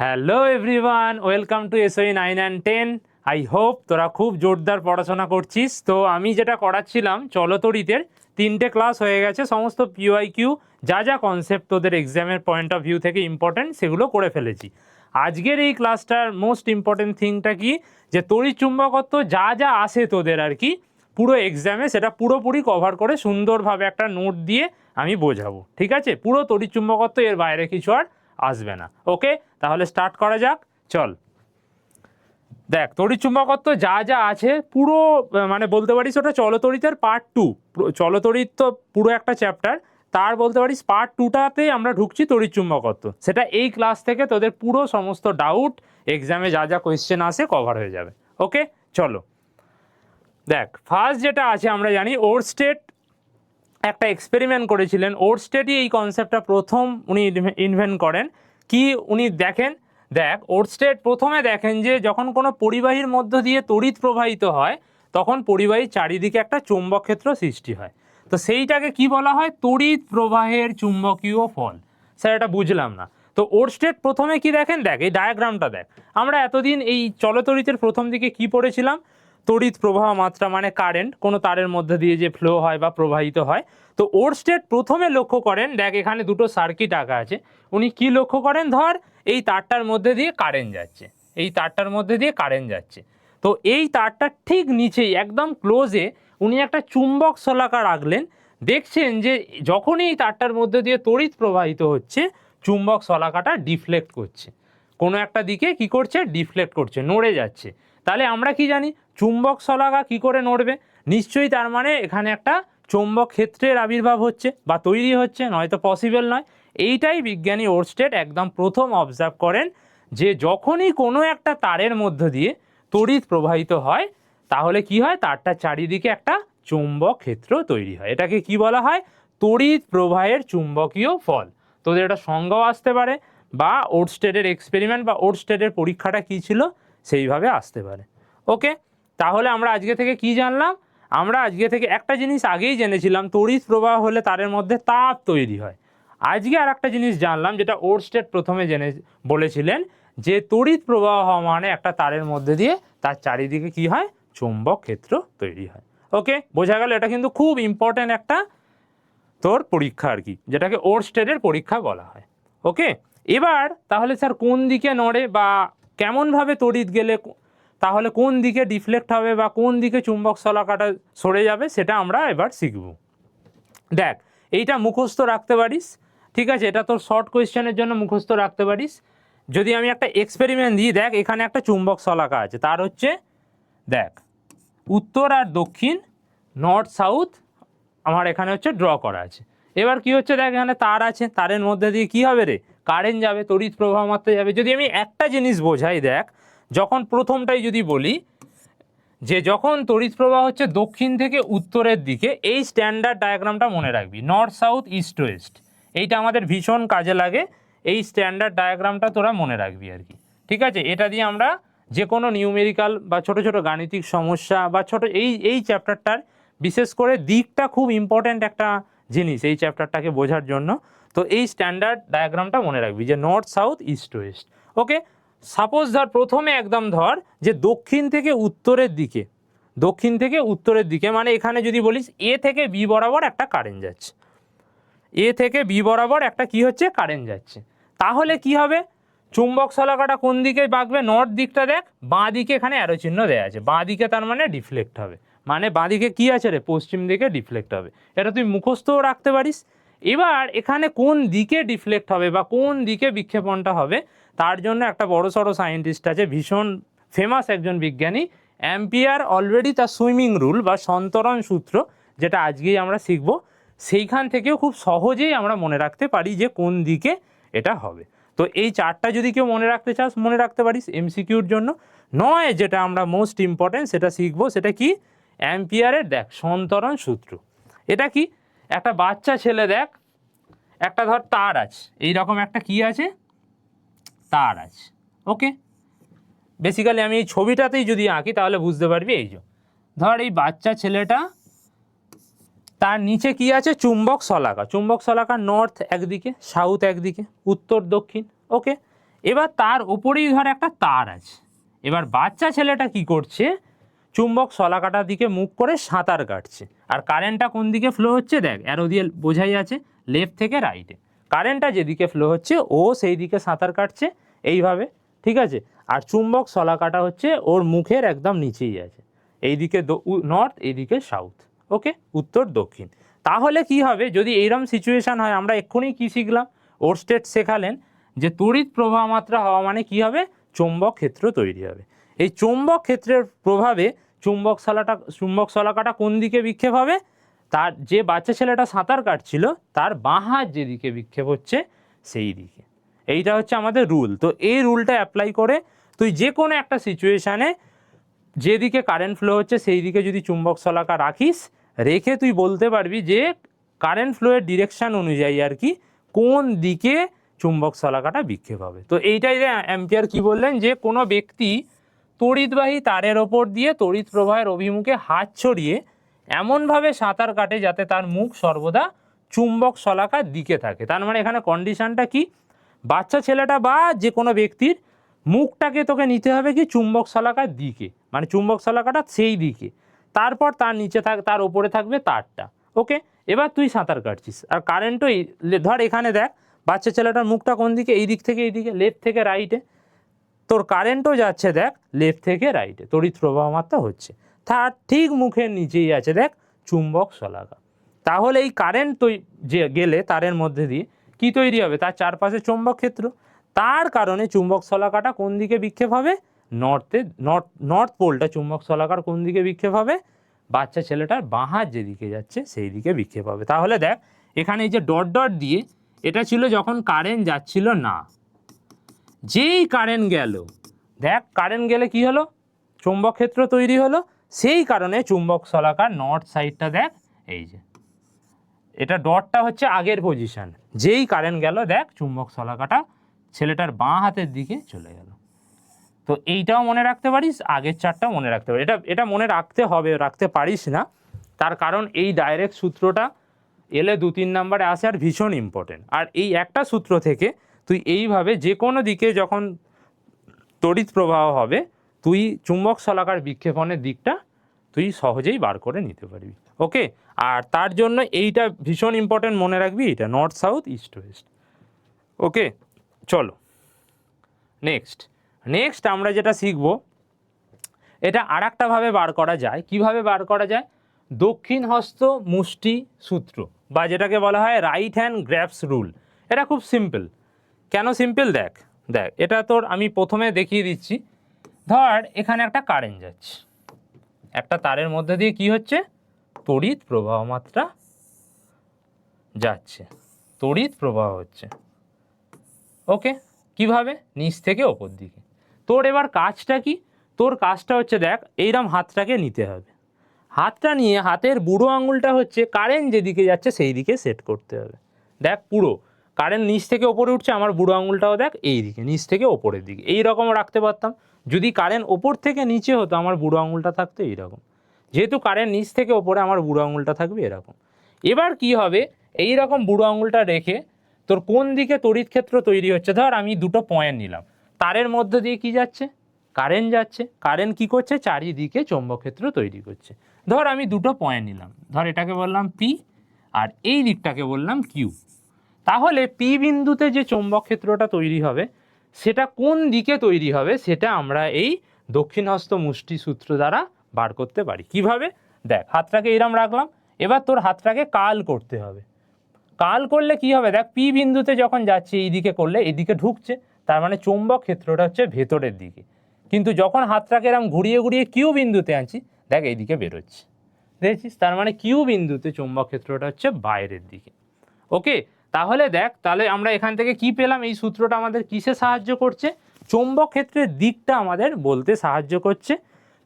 Hello everyone, welcome to এসওই 9 and 10। I hope তোরা খুব জোরদার পড়াশোনা করছিস। তো আমি যেটা করাচ্ছিলাম চলতরিতের 3টে ক্লাস হয়ে গেছে, সমস্ত পিওয়াইকিউ যা যা কনসেপ্ট তোদের এক্সামের পয়েন্ট অফ ভিউ থেকে ইম্পর্টেন্ট সেগুলো করে ফেলেছি। আজকের এই ক্লাসটার মোস্ট ইম্পর্টেন্ট থিংটা কি, যে তড়িৎচুম্বকত্ব যা যা আসে তোদের আর কি পুরো এক্সামে সেটা পুরোপুরি কভার করে সুন্দরভাবে একটা নোট দিয়ে আমি বোঝাবো। ঠিক আছে, পুরো তড়িৎচুম্বকত্ব, এর বাইরে কিছু আর আসবে না। ওকে, তাহলে স্টার্ট করা যাক। চল দেখ, তড়িৎচুম্বকত্ব যা যা আছে পুরো মানে বলতে পারিস ওটা চলতরিতের পার্ট 2। চলতরিত তো পুরো একটা চ্যাপ্টার, তার বলতে পারিস পার্ট 2টাতে আমরা ঢুকছি তড়িৎচুম্বকত্ব। সেটা এই ক্লাস থেকে তোদের পুরো সমস্ত ডাউট এক্সামে যা যা কোয়েশ্চেন আসে কভার হয়ে যাবে। ওকে চলো দেখ, ফার্স্ট যেটা আছে আমরা জানি ওরস্টেড একটা এক্সপেরিমেন্ট করেছিলেন। ওরস্টেডই এই কনসেপ্টটা প্রথম উনি ইনভেন্ট করেন। কি উনি দেখেন, দেখ ওরস্টেড প্রথমে দেখেন যে যখন কোনো পরিবাহীর মধ্য দিয়ে তড়িৎ প্রবাহিত হয় তখন পরিবাহীর চারিদিকে একটা চৌম্বক ক্ষেত্র সৃষ্টি হয়। তো সেইটাকে কি বলা হয়, তড়িৎ প্রবাহের চুম্বকীয় ফল। স্যার এটা বুঝলাম না। তো ওরস্টেড প্রথমে কি দেখেন, দেখ এই ডায়াগ্রামটা দেখ। আমরা এতদিন এই চলতরিতের প্রথম দিকে কি পড়েছিলাম, তড়িৎ প্রবাহ মাত্রা মানে কারেন্ট, কোনো তারের মধ্যে দিয়ে যে ফ্লো হয় বা প্রবাহিত হয়। তো ওরস্টেড প্রথমে লক্ষ্য করেন, দেখ এখানে দুটো সার্কিট আঁকা আছে, উনি কি লক্ষ্য করেন, ধর এই তারটার মধ্যে দিয়ে কারেন্ট যাচ্ছে, এই তারটার মধ্যে দিয়ে কারেন্ট যাচ্ছে। তো এই তারটার ঠিক নিচেই একদম ক্লোজে উনি একটা চুম্বক শলাকা রাখলেন। দেখছেন যে যখনই এই তারটার মধ্যে দিয়ে তড়িৎ প্রবাহিত হচ্ছে চুম্বক শলাকাটা ডিফ্লেক্ট করছে, কোনো একটা দিকে কি করছে, ডিফ্লেক্ট করছে, নড়ে যাচ্ছে। তাহলে আমরা কি জানি চুম্বক শলাকা কি করে নড়বে, নিশ্চয়ই তার মানে এখানে একটা চৌম্বক ক্ষেত্রের আবির্ভাব হচ্ছে বা তৈরি হচ্ছে, নয়তো পসিবল নয়। এইটাই বিজ্ঞানী ওরস্টেড একদম প্রথম অবজার্ভ করেন, যে যখনই কোনো একটা তারের মধ্য দিয়ে তড়িৎ প্রবাহিত হয় তাহলে কি হয়, তারটার চারিদিকে একটা চৌম্বক ক্ষেত্র তৈরি হয়। এটাকে কি বলা হয়, তড়িৎ প্রবাহের চুম্বকীয় ফল। তোদের এটা সংজ্ঞাও আসতে পারে, বা ওরস্টেডের এক্সপেরিমেন্ট বা ওরস্টেডের পরীক্ষাটা কী ছিল সেইভাবে আসতে পারে। ওকে, তাহলে আমরা আজকে থেকে কি জানলাম, আমরা আজকে থেকে একটা জিনিস আগেই জেনেছিলাম, তড়িৎ প্রবাহ হলে তারের মধ্যে তাপ তৈরি হয়। আজকে আর একটা জিনিস জানলাম যেটা ওরস্টেড প্রথমে বলেছিলেন, যে তড়িৎ প্রবাহ হওয়া মানে একটা তারের মধ্যে দিয়ে তার চারিদিকে কি হয়, চৌম্বক ক্ষেত্র তৈরি হয়। ওকে, বোঝা গেল? এটা কিন্তু খুব ইম্পর্ট্যান্ট একটা তোর পরীক্ষা আর কি, যেটাকে ওরস্টেডের পরীক্ষা বলা হয়। ওকে, এবার তাহলে স্যার কোন দিকে নড়ে বা কেমনভাবে তড়িৎ গেলে তাহলে কোন দিকে ডিফ্লেক্ট হবে বা কোন দিকে চুম্বক শলাকাটা সরে যাবে সেটা আমরা এবার শিখব। দেখ এইটা মুখস্থ রাখতে পারিস, ঠিক আছে, এটা তোর শর্ট কোয়েশ্চেনের জন্য মুখস্থ রাখতে পারিস। যদি আমি একটা এক্সপেরিমেন্ট দিই, দেখ এখানে একটা চুম্বক শলাকা আছে, তার হচ্ছে দেখ উত্তর আর দক্ষিণ, নর্থ সাউথ আমার এখানে হচ্ছে ড্র করা আছে। এবার কি হচ্ছে, দেখ এখানে তার আছে, তারের মধ্যে দিয়ে কি হবে রে, কারেন্ট যাবে, তড়িৎ প্রবাহ মাত্রা যাবে। যদি আমি একটা জিনিস বোঝাই, দেখ যখন প্রথমটাই যদি বলি যে যখন তড়িৎ প্রবাহ হচ্ছে দক্ষিণ থেকে উত্তরের দিকে, এই স্ট্যান্ডার্ড ডায়াগ্রামটা মনে রাখবি, নর্থ সাউথ ইস্ট ওয়েস্ট, এইটা আমাদের ভীষণ কাজে লাগে। এই স্ট্যান্ডার্ড ডায়াগ্রামটা তোরা মনে রাখবি আর কি, ঠিক আছে। এটা দিয়ে আমরা যে কোনো নিউমেরিক্যাল বা ছোট ছোট গাণিতিক সমস্যা বা ছোট এই চ্যাপ্টারটার বিশেষ করে দিকটা খুব ইম্পর্ট্যান্ট একটা জিনিস এই চ্যাপ্টারটাকে বোঝার জন্য। তো এই স্ট্যান্ডার্ড ডায়াগ্রামটা মনে রাখবি, যে নর্থ সাউথ ইস্ট ওয়েস্ট। ওকে, সাপোজ ধর প্রথমে একদম ধর যে দক্ষিণ থেকে উত্তরের দিকে, দক্ষিণ থেকে উত্তরের দিকে মানে এখানে যদি বলিস এ থেকে বি বরাবর একটা কারেন্ট যাচ্ছে, এ থেকে বি বরাবর একটা কি হচ্ছে, কারেন্ট যাচ্ছে। তাহলে কি হবে, চুম্বক শলাকাটা কোন দিকে বাঁকবে, নর্থ দিকটা। দেখ বাঁ দিকে এখানে অ্যারো চিহ্ন দেওয়া আছে, বাঁ দিকে তার মানে ডিফ্লেক্ট হবে, মানে বাঁ দিকে কি আছে রে, পশ্চিম দিকে ডিফ্লেক্ট হবে। এটা তুই মুখস্থও রাখতে পারিস। এবার এখানে কোন দিকে ডিফ্লেক্ট হবে বা কোন দিকে বিক্ষেপণটা হবে, তার জন্য একটা বড় সড়ো সায়েন্টিস্ট আছে, ভীষণ ফেমাস একজন বিজ্ঞানী, অ্যাম্পিয়ার অলরেডি তার সুইমিং রুল বা সন্তরণ সূত্র, যেটা আজকেই আমরা শিখব, সেইখান থেকেও খুব সহজেই আমরা মনে রাখতে পারি যে কোন দিকে এটা হবে। তো এই চারটা যদি কেউ মনে রাখতে চাস মনে রাখতে পারিস এমসিকিউর জন্য। নয় যেটা আমরা মোস্ট ইম্পর্টেন্ট সেটা শিখবো, সেটা কি, অ্যাম্পিয়ারের দেখ সন্তরণ সূত্র। এটা কি, একটা বাচ্চা ছেলে দেখ, একটা ধর তার আছে, এইরকম একটা কি আছে, তার আছে। ওকে, বেসিক্যালি আমি এই ছবিটাতেই যদি আঁকি তাহলে বুঝতে পারবি। এই যে ধর এই বাচ্চা ছেলেটা, তার নিচে কি আছে, চুম্বক শলাকা, চুম্বক শলাকা নর্থ একদিকে, সাউথ একদিকে, উত্তর দক্ষিণ। ওকে, এবার তার ওপরেই ধর একটা তার আছে। এবার বাচ্চা ছেলেটা কি করছে, চুম্বক শলাকাটার দিকে মুখ করে সাঁতার কাটছে। আর কারেন্টটা কোন দিকে ফ্লো হচ্ছে দেখ, অ্যারো দিয়ে বোঝাই আছে, লেফট থেকে রাইটে। কারেন্টটা যেদিকে ফ্লো হচ্ছে ও সেই দিকে সাঁতার কাটছে এইভাবে, ঠিক আছে। আর চুম্বক শলাকাটা হচ্ছে ওর মুখের একদম নিচেই আছে, এইদিকে নর্থ, এইদিকে সাউথ, ওকে, উত্তর দক্ষিণ। তাহলে কি হবে যদি এইরকম সিচুয়েশান হয়, আমরা এক্ষুনি কি শিখলাম, ওর স্টেট শেখালেন যে তড়িৎ প্রবাহ মাত্রা হওয়া মানে কি হবে, চৌম্বক ক্ষেত্র তৈরি হবে। এই চৌম্বক ক্ষেত্রের প্রভাবে চুম্বক শলাকাটা কোন দিকে বিক্ষেপ হবে, তার যে বাচ্চা ছেলেটা সাঁতার কাটছিল তার বাঁ হাত যেদিকে বিক্ষেপ হচ্ছে সেই দিকে। এইটা হচ্ছে আমাদের রুল। তো এই রুলটা অ্যাপ্লাই করে তুই যে কোনো একটা সিচুয়েশানে যেদিকে কারেন্ট ফ্লো হচ্ছে সেই দিকে যদি চুম্বক শলাকা রাখিস, রেখে তুই বলতে পারবি যে কারেন্ট ফ্লোয়ের ডিরেকশান অনুযায়ী আর কি কোন দিকে চুম্বক শলাকাটা বিক্ষেপ হবে। তো এইটাই যে অ্যাম্পিয়ার কি বললেন, যে কোনো ব্যক্তি তড়িৎবাহী তারের ওপর দিয়ে তড়িৎ প্রবাহের অভিমুখে হাত ছড়িয়ে এমনভাবে সাঁতার কাটে যাতে তার মুখ সর্বদা চুম্বক শলাকার দিকে থাকে। তার মানে এখানে কন্ডিশনটা কি, বাচ্চা ছেলেটা বা যে কোনো ব্যক্তির মুখটাকে তোকে নিতে হবে কি চুম্বক শলাকার দিকে, মানে চুম্বক শলাকাটা সেই দিকে, তারপর তার নিচে তার ওপরে থাকবে তারটা, ওকে। এবার তুই সাঁতার কাটছিস আর কারেন্টও ধর এখানে দেখ বাচ্চা ছেলেটার মুখটা কোন দিকে, এই দিক থেকে এই দিকে, লেফট থেকে রাইটে, তোর কারেন্টও যাচ্ছে দেখ লেফট থেকে রাইটে, তড়িৎ প্রবাহ মাত্রা হচ্ছে, তার ঠিক মুখের নিচেই আছে দেখ চুম্বক শলাকা। তাহলে এই কারেন্ট যে গেলে তারের মধ্যে দিয়ে কি তৈরি হবে, তার চারপাশে চৌম্বক ক্ষেত্র, তার কারণে চুম্বক শলাকাটা কোন দিকে বিক্ষেপ হবে, নর্থ পোলটা চুম্বক শলাকার কোন দিকে বিক্ষেপ হবে, বাচ্চা ছেলেটার বাঁ হাত যেদিকে যাচ্ছে সেই দিকে বিক্ষেপ হবে। তাহলে দেখ এখানে এই যে ডট ডট দিয়ে, এটা ছিল যখন কারেন্ট যাচ্ছিল না, যেই কারেন্ট গেল, দেখ কারেন্ট গেলে কি হলো, চুম্বক ক্ষেত্র তৈরি হলো, সেই কারণে চুম্বক শলাকার নর্থ সাইডটা দেখ এই যে এটা ডটটা হচ্ছে আগের পজিশন, যেই কারেন্ট গেল দেখ চুম্বক শলাকাটা ছেলেটার বাঁ হাতের দিকে চলে গেল। তো এইটাও মনে রাখতে পারিস, আগের চারটাও মনে রাখতে পারিস, এটা মনে রাখতে হবে, রাখতে পারিস না তার কারণ এই ডাইরেক্ট সূত্রটা এলে 2-3 নাম্বারে আসে আর ভীষণ ইম্পর্টেন্ট। আর এই একটা সূত্র থেকে তুই এইভাবে যে কোনো দিকে যখন তড়িৎ প্রবাহ হবে তুই চুম্বক শলাকার বিক্ষেপণের দিকটা তুই সহজেই বার করে নিতে পারবি, ওকে। আর তার জন্য এইটা ভীষণ ইম্পর্টেন্ট মনে রাখবি, এটা নর্থ সাউথ ইস্ট ওয়েস্ট, ওকে। চলো নেক্সট আমরা যেটা শিখব, এটা আর একটাভাবে বার করা যায়। কিভাবে বার করা যায়, দক্ষিণ হস্ত মুষ্টি সূত্র, বা যেটাকে বলা হয় রাইট হ্যান্ড গ্র্যাপস রুল। এটা খুব সিম্পল। কেন সিম্পল দেখ, এটা তোর আমি প্রথমে দেখিয়ে দিচ্ছি। ধর এখানে একটা কারেন্ট যাচ্ছে, একটা তারের মধ্যে দিয়ে কি হচ্ছে, তড়িৎ প্রবাহ মাত্রা যাচ্ছে, তড়িৎ প্রবাহ হচ্ছে, ওকে। কিভাবে, নিচ থেকে ওপর দিকে। তোর এবার কাজটা কি, তোর কাজটা হচ্ছে দেখ এইরকম হাতটাকে নিতে হবে, হাতটা নিয়ে হাতের বুড়ো আঙুলটা হচ্ছে কারেন্ট যেদিকে যাচ্ছে সেই দিকে সেট করতে হবে। দেখ পুরো কারেন্ট নিচ থেকে ওপরে উঠছে, আমার বুড়ো আঙুলটাও দেখ এই দিকে নিচ থেকে ওপরের দিকে, এই রকম রাখতে পারতাম। যদি কারেন্ট ওপর থেকে নিচে হতো আমার বুড়ো আঙুলটা থাকতো এইরকম, যেহেতু কারেন্ট নিচ থেকে ওপরে আমার বুড়ো আঙুলটা থাকবে এরকম। এবার কি হবে, এই রকম বুড়ো আঙুলটা রেখে তোর কোন দিকে তড়িৎ ক্ষেত্র তৈরি হচ্ছে, ধর আমি দুটো পয়েন্ট নিলাম, তারের মধ্যে দিয়ে কি যাচ্ছে, কারেন্ট যাচ্ছে, কারেন্ট কি করছে, চারিদিকে চৌম্বক ক্ষেত্র তৈরি করছে। ধর আমি দুটো পয়েন্ট নিলাম, ধর এটাকে বললাম পি আর এই দিকটাকে বললাম কিউ। তাহলে পি বিন্দুতে যে চৌম্বক ক্ষেত্রটা তৈরি হবে সেটা কোন দিকে তৈরি হবে সেটা আমরা এই দক্ষিণহস্ত মুষ্টি সূত্র দ্বারা বার করতে পারি। কিভাবে, দেখ হাতটাকে এরম রাখলাম, এবার তোর হাতটাকে কাল করতে হবে। কাল করলে কি হবে, দেখ পি বিন্দুতে যখন যাচ্ছে এই দিকে করলে এইদিকে ঢুকছে, তার মানে চৌম্বক ক্ষেত্রটা হচ্ছে ভেতরের দিকে। কিন্তু যখন হাতটাকে এরম ঘুরিয়ে ঘুরিয়ে কিউ বিন্দুতে আনছি দেখ এইদিকে বেরোচ্ছে, দেখছিস, তার মানে কিউ বিন্দুতে চৌম্বক ক্ষেত্রটা হচ্ছে বাইরের দিকে, ওকে। তাহলে দেখ, তাহলে আমরা এখান থেকে কি পেলাম, এই সূত্রটা আমাদের কিসে সাহায্য করছে, চৌম্বক ক্ষেত্রের দিকটা আমাদের বলতে সাহায্য করছে।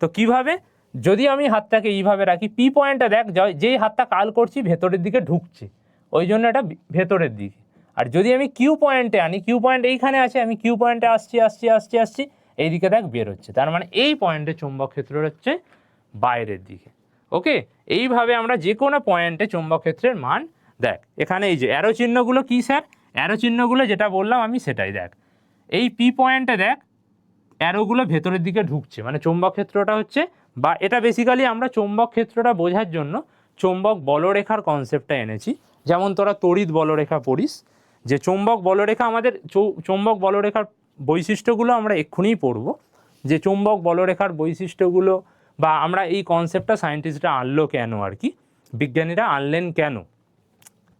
তো কিভাবে, যদি আমি হাতটাকে এইভাবে রাখি, পি পয়েন্টটা দেখ যেই হাতটা কাল করছি ভেতরের দিকে ঢুকছে, ওই জন্য এটা ভেতরের দিকে। আর যদি আমি কিউ পয়েন্টে আনি, কিউ পয়েন্ট এইখানে আছে, আমি কিউ পয়েন্টে আসছি এইদিকে দেখ বেরোচ্ছে, তার মানে এই পয়েন্টে চৌম্বক ক্ষেত্র হচ্ছে বাইরের দিকে, ওকে। এইভাবে আমরা যে কোনো পয়েন্টে চৌম্বক ক্ষেত্রের মান, দেখ এখানে এই যে অ্যারো চিহ্নগুলো কি স্যার, অ্যারো চিহ্নগুলো যেটা বললাম আমি সেটাই, দেখ এই পি পয়েন্টে দেখ অ্যারোগুলো ভেতরের দিকে ঢুকছে, মানে চৌম্বক ক্ষেত্রটা হচ্ছে, বা এটা বেসিক্যালি আমরা চৌম্বক ক্ষেত্রটা বোঝার জন্য চৌম্বক বলরেখার কনসেপ্টটা এনেছি। যেমন তোরা তড়িৎ বলরেখা পড়িস, যে চৌম্বক বলরেখা আমাদের চৌম্বক বলরেখার বৈশিষ্ট্যগুলো আমরা এক্ষুনিই পড়ব, যে চৌম্বক বলরেখার বৈশিষ্ট্যগুলো, বা আমরা এই কনসেপ্টটা সায়েন্টিস্টরা আনলো কেন, আর কি বিজ্ঞানীরা আনলেন কেন।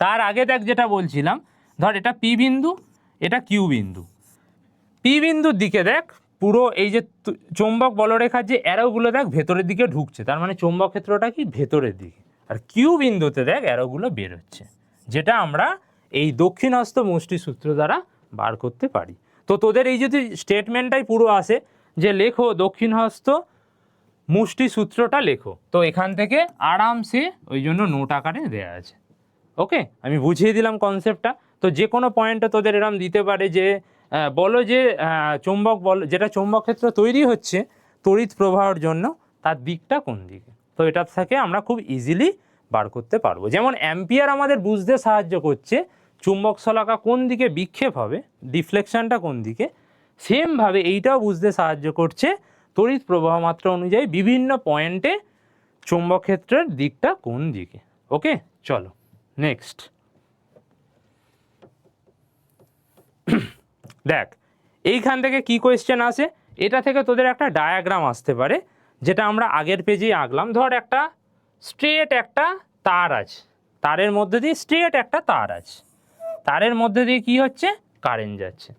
তার আগে দেখ যেটা বলছিলাম, ধর এটা পি বিন্দু, এটা কিউ বিন্দু। পি বিন্দুর দিকে দেখ পুরো এই যে চৌম্বক বলরেখার যে অ্যারোগুলো দেখ ভেতরের দিকে ঢুকছে, তার মানে চৌম্বক ক্ষেত্রটা কি ভেতরের দিকে। আর কিউ বিন্দুতে দেখ অ্যারোগুলো বের হচ্ছে, যেটা আমরা এই দক্ষিণহস্ত মুষ্টি সূত্র দ্বারা বার করতে পারি। তো তোদের এই যদি স্টেটমেন্টটাই পুরো আসে যে লেখো দক্ষিণহস্ত মুষ্টি সূত্রটা লেখো, তো এখান থেকে আরামসে ওই জন্য নোট আকারে দেওয়া আছে। ওকে, আমি বুঝিয়ে দিলাম কনসেপ্টটা। তো যে কোনো পয়েন্টে তোদের এরম দিতে পারে যে বলো যে চৌম্বক বল, যেটা চৌম্বক ক্ষেত্র তৈরি হচ্ছে তড়িৎ প্রবাহের জন্য, তার দিকটা কোন দিকে। তো এটা থেকে আমরা খুব ইজিলি বার করতে পারবো। যেমন অ্যাম্পিয়ার আমাদের বুঝতে সাহায্য করছে চুম্বক শলাকা কোন দিকে বিক্ষেপ হবে, ডিফ্লেকশনটা কোন দিকে, সেমভাবে এইটাও বুঝতে সাহায্য করছে তড়িৎ প্রবাহ মাত্রা অনুযায়ী বিভিন্ন পয়েন্টে চৌম্বক ক্ষেত্রের দিকটা কোন দিকে। ওকে, চলো নেক্সট। দেখ এইখান থেকে কি কোয়েশ্চেন আসে, এটা থেকে তোদের একটা ডায়াগ্রাম আসতে পারে, যেটা আমরা আগের পেজেই আঁকলাম। ধর একটা স্ট্রেট একটা তার আছে, তারের মধ্যে দিয়ে স্ট্রেট একটা তার আছে, তারের মধ্যে দিয়ে কি হচ্ছে, কারেন্ট যাচ্ছে।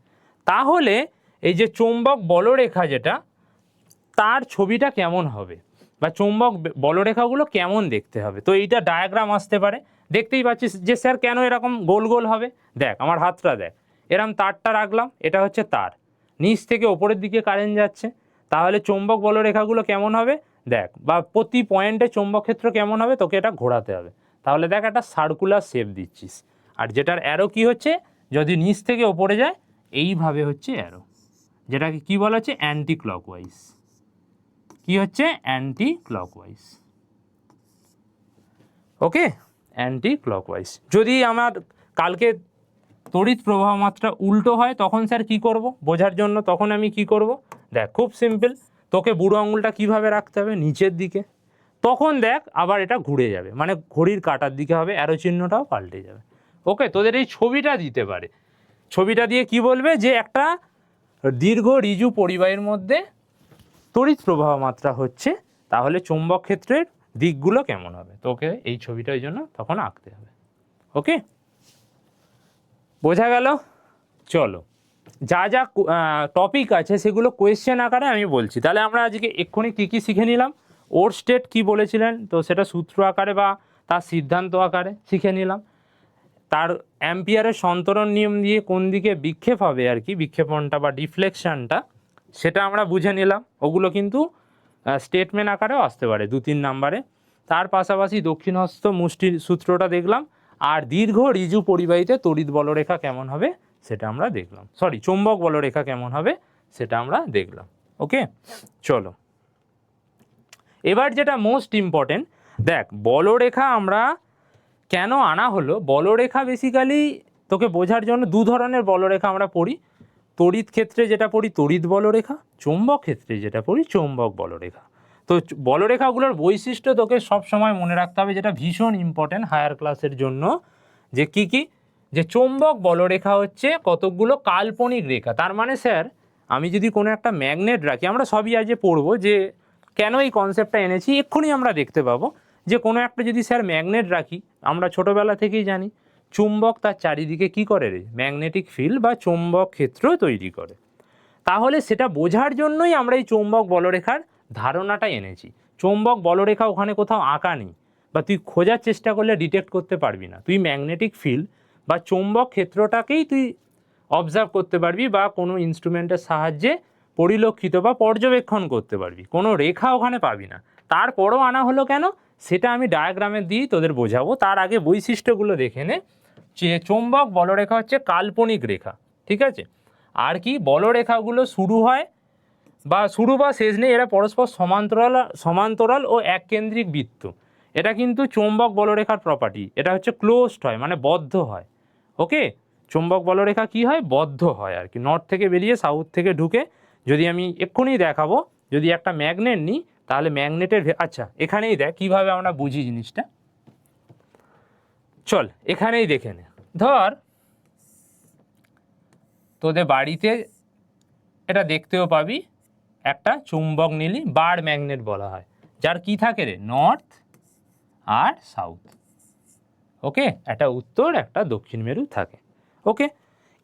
তাহলে এই যে চৌম্বক বলরেখা যেটা, তার ছবিটা কেমন হবে, বা চৌম্বক বলরেখাগুলো কেমন দেখতে হবে। তো এইটা ডায়াগ্রাম আসতে পারে। দেখতেই পাচ্ছিস যে স্যার কেন এরকম গোল গোল হবে। দেখ আমার হাতটা দেখ, এরম তারটা রাখলাম, এটা হচ্ছে তার, নিচ থেকে ওপরের দিকে কারেন্ট যাচ্ছে, তাহলে চৌম্বক বলরেখাগুলো কেমন হবে দেখ, বা প্রতি পয়েন্টে চৌম্বক ক্ষেত্র কেমন হবে, তোকে এটা ঘোরাতে হবে। তাহলে দেখ একটা সার্কুলার শেপ দিচ্ছিস, আর যেটার অ্যারো কি হচ্ছে, যদি নিচ থেকে ওপরে যায় এইভাবে হচ্ছে অ্যারো, যেটাকে কি বলা হচ্ছে অ্যান্টি ক্লকওয়াইজ। কি হচ্ছে অ্যান্টি ক্লকওয়াইজ। ওকে, অ্যান্টি ক্লকওয়াইজ। যদি আমার কালকে তড়িৎ প্রবাহ মাত্রা উল্টো হয় তখন স্যার কি করব বোঝার জন্য, তখন আমি কি করব, দেখ খুব সিম্পল, তোকে বুড়ো আঙুলটা কিভাবে রাখতে হবে, নিচের দিকে। তখন দেখ আবার এটা ঘুরে যাবে, মানে ঘড়ির কাঁটার দিকে হবে, অ্যারো চিহ্নটাও পাল্টে যাবে। ওকে, তোদের এই ছবিটা দিতে পারে, ছবিটা দিয়ে কি বলবে যে একটা দীর্ঘ ঋজু পরিবাহীর মধ্যে তড়িৎ প্রবাহ মাত্রা হচ্ছে, তাহলে চৌম্বক ক্ষেত্রের দিকগুলো কেমন হবে, তোকে এই ছবিটা ওই জন্য তখন আঁকতে হবে। ওকে, বোঝা গেল। চলো, যা যা টপিক আছে সেগুলো কোয়েশ্চেন আকারে আমি বলছি। তাহলে আমরা আজকে এক্ষুনি কী কী শিখে নিলাম, ওর স্টেট কী বলেছিলেন, তো সেটা সূত্র আকারে বা তার সিদ্ধান্ত আকারে শিখে নিলাম। তার অ্যাম্পিয়ারের সন্তরণ নিয়ম দিয়ে কোন দিকে বিক্ষেপ হবে আর কি, বিক্ষেপণটা বা ডিফ্লেকশনটা, সেটা আমরা বুঝে নিলাম। ওগুলো কিন্তু স্টেটমেন্ট আকারেও আসতে পারে 2-3 নাম্বারে। তার পাশাপাশি দক্ষিণহস্ত মুষ্টির সূত্রটা দেখলাম, আর দীর্ঘ ঋজু পরিবাহীতে তড়িৎ বলরেখা কেমন হবে সেটা আমরা দেখলাম, চৌম্বক বলরেখা কেমন হবে সেটা আমরা দেখলাম। ওকে, চলো এবার যেটা মোস্ট ইম্পর্টেন্ট, দেখ বলরেখা আমরা কেন আনা হলো। বলরেখা বেসিক্যালি তোকে বোঝার জন্য দু ধরনের বলরেখা আমরা পড়ি, তড়িৎ ক্ষেত্রে যেটা পড়ি তড়িৎ বলরেখা, চৌম্বক ক্ষেত্রে যেটা পড়ি চৌম্বক বলরেখা। তো বলরেখাগুলোর বৈশিষ্ট্য তোকে সব সময় মনে রাখতে হবে, যেটা ভীষণ ইম্পর্টেন্ট হায়ার ক্লাসের জন্য, যে কি কি, যে চৌম্বক বলরেখা হচ্ছে কতকগুলো কাল্পনিক রেখা। তার মানে স্যার আমি যদি কোনো একটা ম্যাগনেট রাখি, আমরা সবই আজ পড়বো যে কেন এই কনসেপ্টটা এনেছি, এক্ষুনি আমরা দেখতে পাবো যে কোনো একটা যদি স্যার ম্যাগনেট রাখি, আমরা ছোটোবেলা থেকেই জানি চুম্বক তার চারিদিকে কি করে রে, ম্যাগনেটিক ফিল্ড বা চৌম্বক ক্ষেত্র তৈরি করে। তাহলে সেটা বোঝার জন্যই আমরা এই চৌম্বক বলরেখার ধারণাটা এনেছি। চৌম্বক বলরেখা ওখানে কোথাও আঁকা নেই, বা তুই খোঁজার চেষ্টা করলে ডিটেক্ট করতে পারবি না। তুই ম্যাগনেটিক ফিল্ড বা চৌম্বক ক্ষেত্রটাকেই তুই অবজার্ভ করতে পারবি, বা কোনো ইনস্ট্রুমেন্টের সাহায্যে পরিলক্ষিত বা পর্যবেক্ষণ করতে পারবি, কোনো রেখা ওখানে পাবি না। তারপরও আনা হলো কেন সেটা আমি ডায়াগ্রামে দিয়েই তোদের বোঝাবো। তার আগে বৈশিষ্ট্যগুলো দেখে নে, যে চৌম্বক বলরেখা হচ্ছে কাল্পনিক রেখা, ঠিক আছে। আর কি, বলরেখাগুলো শুরু বা শেষ নেই, এরা পরস্পর সমান্তরাল ও এককেন্দ্রিক বৃত্ত। এটা কিন্তু চৌম্বক বলরেখার প্রপার্টি, এটা হচ্ছে ক্লোজড হয়, মানে বদ্ধ হয়। ওকে, চুম্বক বলরেখা কি হয়, বদ্ধ হয় আর কি, নর্থ থেকে বেরিয়ে সাউথ থেকে ঢুকে। যদি আমি এক্ষুনি দেখাবো, যদি একটা ম্যাগনেট নিই তাহলে ম্যাগনেটের আচ্ছা এখানেই দেখ কিভাবে আমরা বুঝি জিনিসটা, চল এখানেই দেখে নে। ধর তোদের বাড়িতে এটা দেখতেও পাবি, একটা চুম্বক নিলি, বার ম্যাগনেট বলা হয়, যার কি থাকে রে, নর্থ আর সাউথ। ওকে, একটা উত্তর একটা দক্ষিণ মেরু থাকে। ওকে,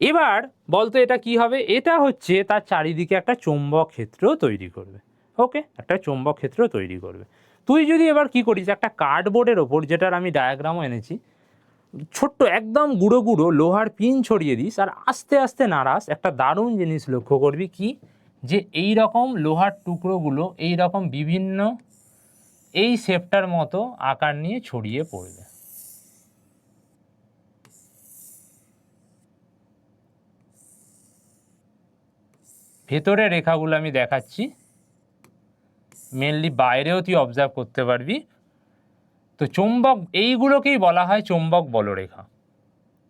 এবার বলতো এটা কি হবে, এটা হচ্ছে তার চারিদিকে একটা চৌম্বক ক্ষেত্র তৈরি করবে। ওকে, একটা চৌম্বক ক্ষেত্র তৈরি করবে। তুই যদি এবার কি করিস, একটা কার্ডবোর্ডের ওপর, যেটার আমি ডায়াগ্রামও এনেছি, ছোট্ট একদম গুঁড়ো গুঁড়ো লোহার পিন ছড়িয়ে দিস আর আস্তে আস্তে নাড়াস, একটা দারুণ জিনিস লক্ষ্য করবি কি, যে এই রকম লোহার টুকরোগুলো এই রকম বিভিন্ন এই শেপটার মতো আকার নিয়ে ছড়িয়ে পড়বে। ভেতরের রেখাগুলো আমি দেখাচ্ছি, মেনলি বাইরেও তুই অবজার্ভ করতে পারবি। তো চৌম্বক এইগুলোকেই বলা হয় চৌম্বক বলরেখা।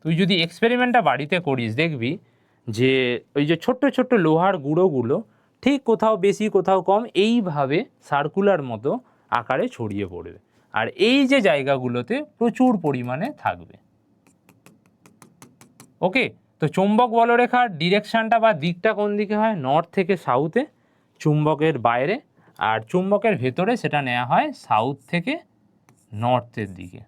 তুই যদি এক্সপেরিমেন্টটা বাড়িতে করিস দেখবি যে ওই যে ছোট্ট ছোট্ট লোহার গুঁড়োগুলো ঠিক কোথাও বেশি কোথাও কম এইভাবে সার্কুলার মতো আকারে ছড়িয়ে পড়বে, আর এই যে জায়গাগুলোতে প্রচুর পরিমাণে থাকবে। ওকে, তো চৌম্বক বলরেখার ডিরেকশানটা বা দিকটা কোন দিকে হয়, নর্থ থেকে সাউথে চুম্বকের বাইরে, আর চুম্বকের ভেতরে সেটা নেওয়া হয় সাউথ থেকে নর্থের দিকে,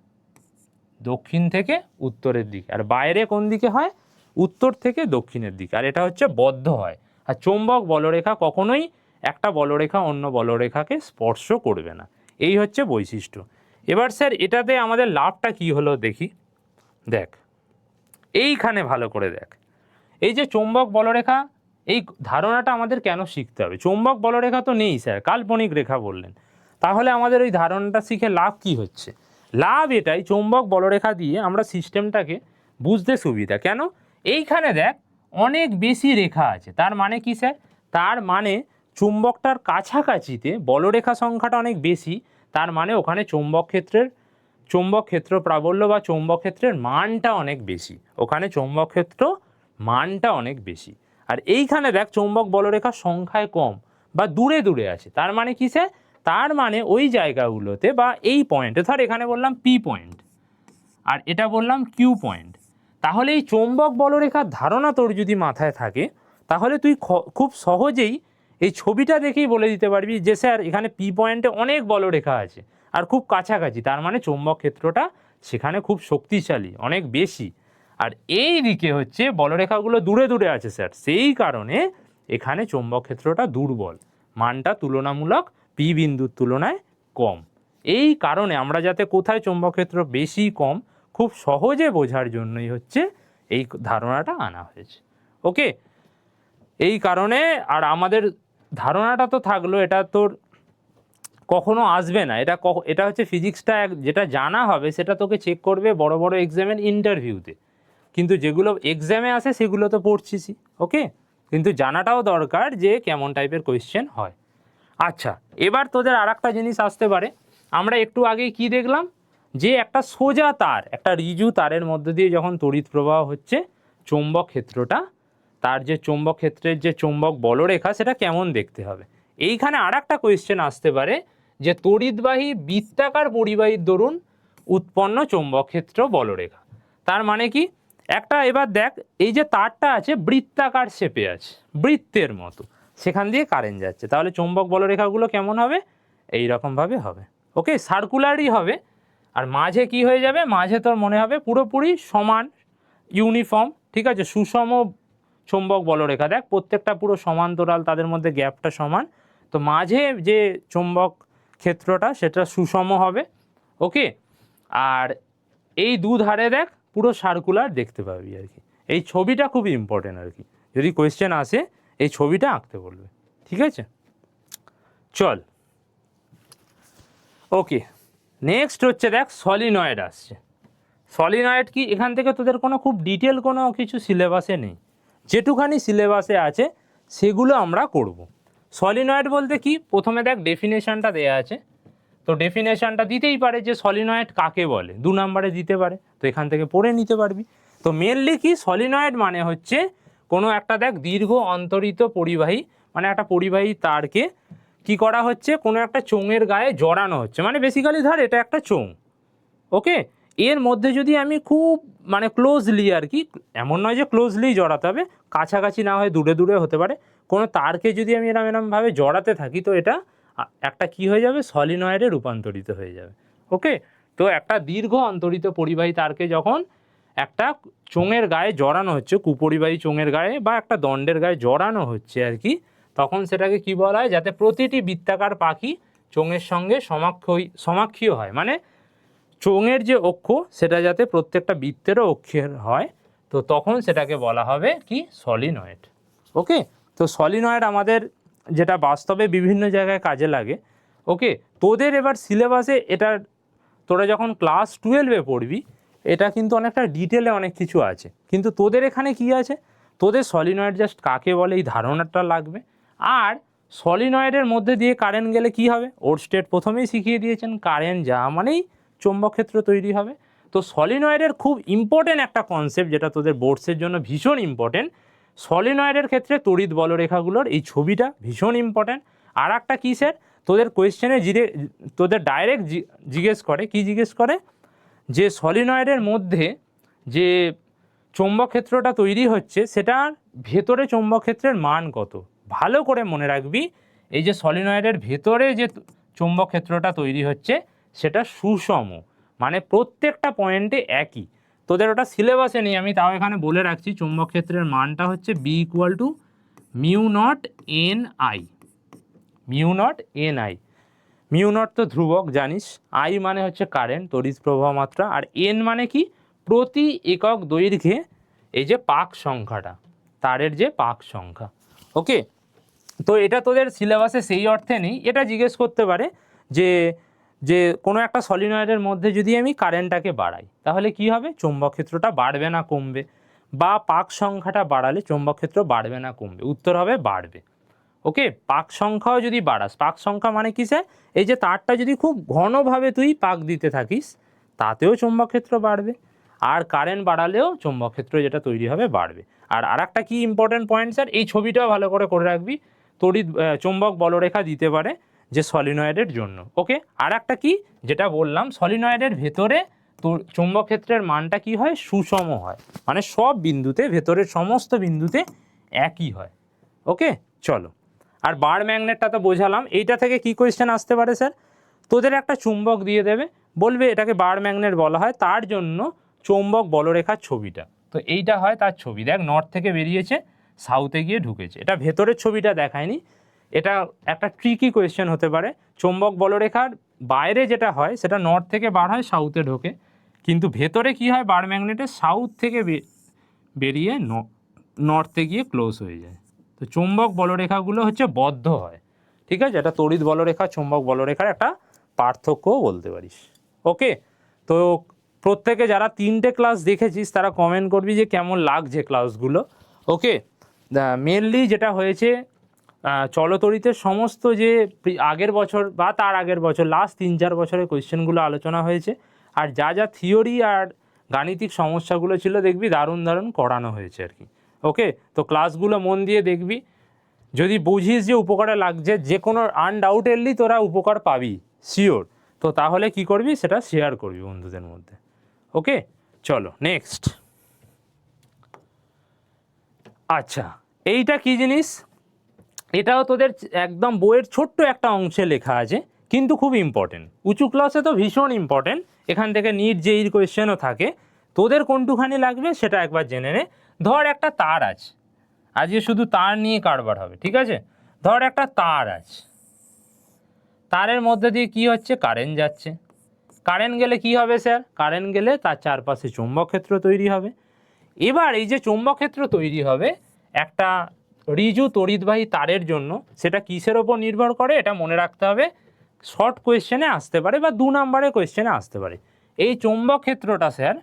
দক্ষিণ থেকে উত্তরের দিকে, আর বাইরে কোন দিকে হয়, উত্তর থেকে দক্ষিণের দিকে, আর এটা হচ্ছে বদ্ধ হয়। আর চৌম্বক বলরেখা কখনোই একটা বলরেখা অন্য বলরেখাকে স্পর্শ করবে না, এই হচ্ছে বৈশিষ্ট্য। এবার স্যার এটাতে আমাদের লাভটা কি হলো দেখি, দেখ এইখানে ভালো করে দেখ, এই যে চৌম্বক বলরেখা, এই ধারণাটা আমাদের কেন শিখতে হবে, চৌম্বক বলরেখা তো নেই স্যার, কাল্পনিক রেখা বললেন, তাহলে আমাদের ওই ধারণাটা শিখে লাভ কি হচ্ছে, লাভ এটাই, চৌম্বক বলরেখা দিয়ে আমরা সিস্টেমটাকে বুঝতে সুবিধা। কেন, এইখানে দেখ অনেক বেশি রেখা আছে, তার মানে কি স্যার, তার মানে চুম্বকটার কাছাকাছিতে বলরেখা সংখ্যাটা অনেক বেশি, তার মানে ওখানে চৌম্বক ক্ষেত্র প্রাবল্য বা চৌম্বক ক্ষেত্রের মানটা অনেক বেশি, ওখানে চৌম্বক ক্ষেত্র মানটা অনেক বেশি। আর এইখানে দেখ চৌম্বক বলরেখার সংখ্যায় কম বা দূরে দূরে আছে, তার মানে কি স্যার, তার মানে ওই জায়গাগুলোতে বা এই পয়েন্টে, ধর এখানে বললাম পি পয়েন্ট আর এটা বললাম কিউ পয়েন্ট, তাহলে এই চৌম্বক বলরেখার ধারণা তোর যদি মাথায় থাকে, তাহলে তুই খুব সহজেই এই ছবিটা দেখেই বলে দিতে পারবি যে স্যার এখানে পি পয়েন্টে অনেক বলরেখা আছে আর খুব কাছাকাছি, তার মানে চৌম্বক ক্ষেত্রটা সেখানে খুব শক্তিশালী, অনেক বেশি। আর এই দিকে হচ্ছে বলরেখাগুলো দূরে দূরে আছে স্যার, সেই কারণে এখানে চৌম্বক ক্ষেত্রটা দুর্বল, মানটা তুলনামূলক পি বিন্দুর তুলনায় কম। এই কারণে আমরা যাতে কোথায় চৌম্বক ক্ষেত্র বেশি কম খুব সহজে বোঝার জন্যই হচ্ছে এই ধারণাটা আনা হয়েছে। ওকে, এই কারণে আর আমাদের ধারণাটা তো থাকলো, এটা তোর কখনো আসবে না, এটা হচ্ছে ফিজিক্সটা যেটা জানা হবে সেটা তোকে চেক করবে বড় বড় এক্সামের ইন্টারভিউতে, কিন্তু যেগুলো এক্সামে আসে সেগুলো তো পড়ছিসই। ওকে, কিন্তু জানাটাও দরকার যে কেমন টাইপের কোয়েশ্চেন হয়। আচ্ছা, এবার তোদের আর একটা জিনিস আসতে পারে, আমরা একটু আগেই কি দেখলাম, যে একটা সোজা তার, একটা রিজু তারের মধ্যে দিয়ে যখন তড়িৎ প্রবাহ হচ্ছে, চৌম্বক ক্ষেত্রটা, তার যে চৌম্বক ক্ষেত্রের যে চৌম্বক বলরেখা সেটা কেমন দেখতে হবে। এইখানে আর একটা কোয়েশ্চেন আসতে পারে যে তড়িৎবাহী বৃত্তাকার পরিবাহীর দরুন উৎপন্ন চৌম্বক ক্ষেত্র বলরেখা, তার মানে কি, একটা এবার দেখ এই যে তারটা আছে বৃত্তাকার শেপে আছে, বৃত্তের মতো, সেখান দিয়ে কারেন্ট যাচ্ছে, তাহলে চৌম্বক বলরেখাগুলো কেমন হবে, এই রকমভাবে হবে। ওকে, সার্কুলারই হবে, আর মাঝে কি হয়ে যাবে, মাঝে তোর মনে হবে পুরোপুরি সমান ইউনিফর্ম, ঠিক আছে, সুষম চৌম্বক বলরেখা, দেখ প্রত্যেকটা পুরো সমান্তরাল, তাদের মধ্যে গ্যাপটা সমান, তো মাঝে যে চৌম্বক ক্ষেত্রটা সেটা সুষম হবে। ওকে, আর এই দুধারে দেখ পুরো সার্কুলার দেখতে পাবি আর কি। এই ছবিটা খুবই ইম্পর্টেন্ট আর কি, যদি কোয়েশ্চেন আসে এই ছবিটা আঁকতে বলবে, ঠিক আছে। চল, ওকে, নেক্সট হচ্ছে দেখ সলিনয়েড আসছে। সলিনয়েড কি, এখান থেকে তোদের কোনো খুব ডিটেল কোনো কিছু সিলেবাসে নেই, যেটুখানি সিলেবাসে আছে সেগুলো আমরা করব। সলিনয়েড বলতে কি, প্রথমে দেখ ডেফিনেশনটা দেয়া আছে, তো ডেফিনেশনটা দিতেই পারে যে সলিনয়েড কাকে বলে, 2 নম্বরে দিতে পারে, তো এখান থেকে পড়ে নিতে পারবি। তো মেনলি কি সলিনয়েড মানে হচ্ছে কোনো একটা দেখ দীর্ঘ অন্তরিত পরিবাহী, মানে একটা পরিবাহী তারকে কি করা হচ্ছে, কোনো একটা চোঙের গায়ে জড়ানো হচ্ছে, মানে বেসিক্যালি ধর এটা একটা চোঙ, ওকে। এর মধ্যে যদি আমি খুব মানে ক্লোজলি আর কি, এমন নয় যে ক্লোজলি জড়াতে হবে, কাছাকাছি না হয় দূরে দূরে হতে পারে, কোনো তারকে যদি আমি এরমভাবে জড়াতে থাকি তো এটা একটা কি হয়ে যাবে, সলিনয়েডে রূপান্তরিত হয়ে যাবে, ওকে। তো একটা দীর্ঘ অন্তরিত পরিবাহী তারকে যখন একটা চোঙের গায়ে জড়ানো হচ্ছে, কুপরিবাহী চোঙের গায়ে বা একটা দণ্ডের গায়ে জড়ানো হচ্ছে আর কি, তখন সেটাকে কি বলা হয়, যাতে প্রতিটি বৃত্তাকার পাখি চোঙের সঙ্গে সমাক্ষীয় হয়, মানে চোঙের যে অক্ষ সেটা যাতে প্রত্যেকটা বৃত্তেরও অক্ষের হয়, তো তখন সেটাকে বলা হবে কি, সলিনয়েড, ওকে। তো সলিনয়েড আমাদের যেটা বাস্তবে বিভিন্ন জায়গায় কাজে লাগে, ওকে। তোদের এবার সিলেবাসে এটা তোরা যখন ক্লাস 12-এ পড়বি এটা কিন্তু অনেকটা ডিটেলে অনেক কিছু আছে, কিন্তু তোদের এখানে কি আছে, তোদের সলিনয়েড জাস্ট কাকে বলে এই ধারণাটা লাগবে। আর সলিনয়েডের মধ্যে দিয়ে কারেন্ট গেলে কি হবে, ওর স্টেট প্রথমেই শিখিয়ে দিয়েছেন, কারেন্ট যা মানেই চৌম্বক ক্ষেত্র তৈরি হবে। তো সলিনয়েডের খুব ইম্পর্টেন্ট একটা কনসেপ্ট যেটা তোদের বোর্ডসের জন্য ভীষণ ইম্পর্টেন্ট, সলিনয়েডের ক্ষেত্রে তড়িৎ বলরেখাগুলোর এই ছবিটা ভীষণ ইম্পর্টেন্ট। আর একটা কী স্যার, তোদের কোয়েশ্চেনে তোদের ডাইরেক্ট জিজ্ঞেস করে, কি জিজ্ঞেস করে, যে সলিনয়েডের মধ্যে যে চৌম্বক ক্ষেত্রটা তৈরি হচ্ছে সেটার ভেতরে চৌম্বক ক্ষেত্রের মান কত। ভালো করে মনে রাখবি, এই যে সলিনয়েডের ভেতরে যে চৌম্বক ক্ষেত্রটা তৈরি হচ্ছে সেটা সুষম, মানে প্রত্যেকটা পয়েন্টে একই। তোদের ওটা সিলেবাসে নেই, আমি তাও এখানে বলে রাখছি, চৌম্বক ক্ষেত্রের মানটা হচ্ছে B equal to mu naught N I, mu naught N I. Mu naught তো ধ্রুবক জানিস, আই মানে হচ্ছে কারেন্ট, তড়িৎ প্রবাহ মাত্রা, আর এন মানে কি, প্রতি একক দৈর্ঘ্যে এই যে পাক সংখ্যাটা, তারের যে পাক সংখ্যা, ওকে। তো এটা তোদের সিলেবাসে সেই অর্থে নেই, এটা জিজ্ঞেস করতে পারে যে যে কোনো একটা সলিনয়েডের মধ্যে যদি আমি কারেন্টটাকে বাড়াই তাহলে কি হবে, চৌম্বক ক্ষেত্রটা বাড়বে না কমবে, বা পাক সংখ্যাটা বাড়ালে চৌম্বক ক্ষেত্র বাড়বে না কমবে, উত্তর হবে বাড়বে, ওকে। পাক সংখ্যাও যদি বাড়াস, পাক সংখ্যা মানে কি স্যার, এই যে তারটা যদি খুব ঘনভাবে তুই পাক দিতে থাকিস তাতেও চৌম্বক ক্ষেত্র বাড়বে, আর কারেন্ট বাড়ালেও চৌম্বক ক্ষেত্র যেটা তৈরি হবে বাড়বে। আর আরেকটা কি ইম্পর্টেন্ট পয়েন্ট স্যার, এই ছবিটাও ভালো করে রাখবি, তড়িৎ চৌম্বক বলরেখা দিতে পারে যে সলিনয়েডের জন্য, ওকে। আর একটা কি যেটা বললাম, সলিনয়েডের ভেতরে তোর চৌম্বক ক্ষেত্রের মানটা কি হয়, সুষম হয়, মানে সব বিন্দুতে, ভেতরের সমস্ত বিন্দুতে একই হয়, ওকে। চলো, আর বার ম্যাগনেটটা তো বোঝালাম, এইটা থেকে কি কোয়েশ্চেন আসতে পারে স্যার, তোদের একটা চুম্বক দিয়ে দেবে, বলবে এটাকে বার ম্যাগনেট বলা হয়, তার জন্য চৌম্বক বলরেখার ছবিটা, তো এইটা হয় তার ছবি, দেখ নর্থ থেকে বেরিয়েছে সাউথে গিয়ে ঢুকেছে, এটা ভেতরের ছবিটা দেখায়নি, এটা একটা ট্রিকি কোয়েশ্চেন হতে পারে। চৌম্বক বলরেখার বাইরে যেটা হয় সেটা নর্থ থেকে বার হয় সাউথে ঢোকে, কিন্তু ভেতরে কি হয়, বার ম্যাগনেটে সাউথ থেকে বেরিয়ে নর্থে গিয়ে ক্লোজ হয়ে যায়। তো চৌম্বক বলরেখাগুলো হচ্ছে বদ্ধ হয়, ঠিক আছে, এটা তড়িৎ বলরেখা চৌম্বক বলরেখার একটা পার্থক্যও বলতে পারিস, ওকে। তো প্রত্যেকে যারা 3টে ক্লাস দেখেছিস তারা কমেন্ট করবি যে কেমন লাগছে ক্লাসগুলো, ওকে। মেনলি যেটা হয়েছে, চলতড়িতের সমস্ত যে আগের বছর বা তার আগের বছর লাস্ট 3-4 বছরের কোয়েশ্চেনগুলো আলোচনা হয়েছে, আর যা যা থিওরি আর গাণিতিক সমস্যাগুলো ছিল দেখবি দারুণ করানো হয়েছে আর কি, ওকে। তো ক্লাসগুলো মন দিয়ে দেখবি, যদি বুঝিস যে উপকারে লাগছে, যে কোনো আনডাউটেডলি তোরা উপকার পাবি শিওর, তো তাহলে কি করবি, সেটা শেয়ার করবি বন্ধুদের মধ্যে, ওকে। চলো নেক্সট, আচ্ছা এইটা কি জিনিস, এটাও তোদের একদম বইয়ের ছোট্ট একটা অংশে লেখা আছে, কিন্তু খুব ইম্পর্টেন্ট, উঁচু ক্লাসে তো ভীষণ ইম্পর্টেন্ট, এখান থেকে নিট জেইর কোয়েশ্চেনও থাকে, তোদের কোনটুখানি লাগবে সেটা একবার জেনে নে। ধর একটা তার আছে, আজকে শুধু তার নিয়ে কারবার হবে, ঠিক আছে। ধর একটা তার আছে, তারের মধ্যে দিয়ে কি হচ্ছে, কারেন্ট যাচ্ছে, কারেন্ট গেলে কি হবে স্যার, কারেন্ট গেলে তার চারপাশে চৌম্বক ক্ষেত্র তৈরি হবে। এবার এই যে চৌম্বক ক্ষেত্র তৈরি হবে একটা ঋজু তড়িৎবাহী তারের জন্য, সেটা কিসের ওপর নির্ভর করে এটা মনে রাখতে হবে, শর্ট কোয়েশ্চেনে আসতে পারে বা 2 নম্বরের কোয়েশ্চেনে আসতে পারে। এই চৌম্বক ক্ষেত্রটা স্যার,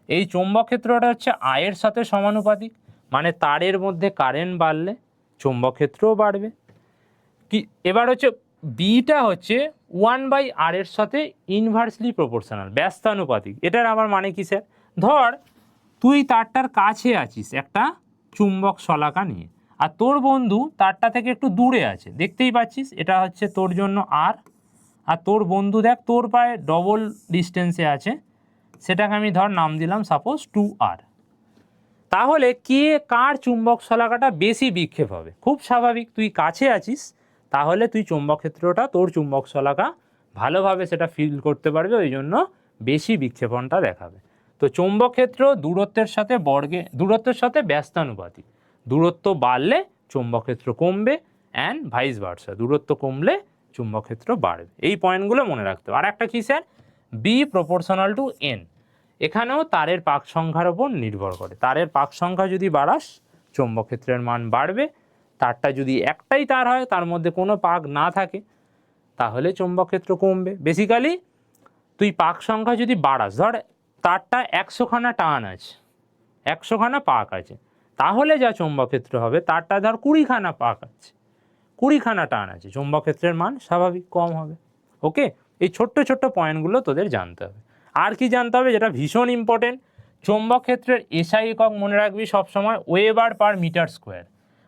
এই চৌম্বক ক্ষেত্রটা হচ্ছে আয়ের সাথে সমানুপাতিক, মানে তারের মধ্যে কারেন্ট বাড়লে চৌম্বক ক্ষেত্রও বাড়বে। কি এবার হচ্ছে বিটা হচ্ছে 1/r এর সাথে ইনভার্সলি প্রপোর্শনাল, ব্যস্তানুপাতিক। এটার আবার মানে কি স্যার, ধর তুই তারটার কাছে আছিস একটা চুম্বক শলাকা নিয়ে, আর তোর বন্ধু তারটা থেকে একটু দূরে আছে, দেখতেই পাচ্ছিস এটা হচ্ছে তোর জন্য আর তোর বন্ধু দেখ তোর প্রায় ডবল ডিস্টেন্সে আছে, সেটাকে আমি ধর নাম দিলাম সাপোজ 2r। তাহলে কে কার চুম্বক শলাকাটা বেশি বিক্ষেপ হবে? খুব স্বাভাবিক, তুই কাছে আছিস, তাহলে তুই চুম্বক ক্ষেত্রটা তোর চুম্বক শলাকা ভালোভাবে সেটা ফিল করতে পারবে, ওই জন্য বেশি বিক্ষেপণটা দেখাবে। তো চৌম্বক ক্ষেত্র দূরত্বের সাথে ব্যস্তানুপাতিক, দূরত্ব বাড়লে চৌম্বক ক্ষেত্র কমবে অ্যান্ড ভাইস ভার্সা, দূরত্ব কমলে চুম্বক ক্ষেত্র বাড়বে। এই পয়েন্টগুলো মনে রাখতে হবে। আর একটা কি sir, B proportional to N, এখানেও তারের পাক সংখ্যার ওপর নির্ভর করে। তারের পাক সংখ্যা যদি বাড়াস চৌম্বক ক্ষেত্রের মান বাড়বে, তারটা যদি একটাই তার হয় তার মধ্যে কোনো পাক না থাকে তাহলে চৌম্বক ক্ষেত্র কমবে। বেসিক্যালি তুই পাক সংখ্যা যদি বাড়াস, ধর তারটা 100খানা টান আছে, 100খানা পাক আছে, তাহলে যা চৌম্বক ক্ষেত্র হবে তারটা ধর 20খানা পাক আছে, 20খানা টান আছে, চৌম্বক ক্ষেত্রের মান স্বাভাবিক কম হবে। ওকে, এই ছোট্ট ছোট্ট পয়েন্টগুলো তোদের জানতে হবে। আর কি জানতে হবে যেটা ভীষণ ইম্পর্টেন্ট, চৌম্বক ক্ষেত্রের এসআই একক মনে রাখবি সবসময় ওয়েবার পার মিটার স্কোয়ার,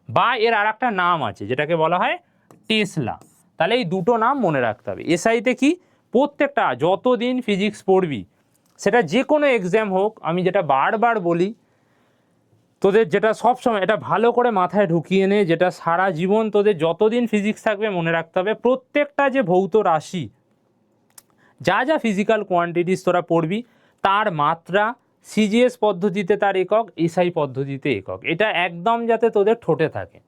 বা এর আর একটা নাম আছে যেটাকে বলা হয় টেসলা। তাহলে এই দুটো নাম মনে রাখতে হবে। এসআইতে কি, প্রত্যেকটা যতদিন ফিজিক্স পড়বি, সেটা যে কোনো এক্সাম হোক, আমি যেটা বারবার বলি তোদের, যেটা সবসময় এটা ভালো করে মাথায় ঢুকিয়ে নে, যেটা সারা জীবন তোদের যতদিন ফিজিক্স থাকবে মনে রাখতে হবে, প্রত্যেকটা যে ভৌত রাশি, যা যা ফিজিক্যাল কোয়ান্টিটিস তোরা পড়বি, তার মাত্রা সিজিএস পদ্ধতিতে তার একক, এসআই পদ্ধতিতে একক, এটা একদম যাতে তোদের ঠোঁটে থাকে।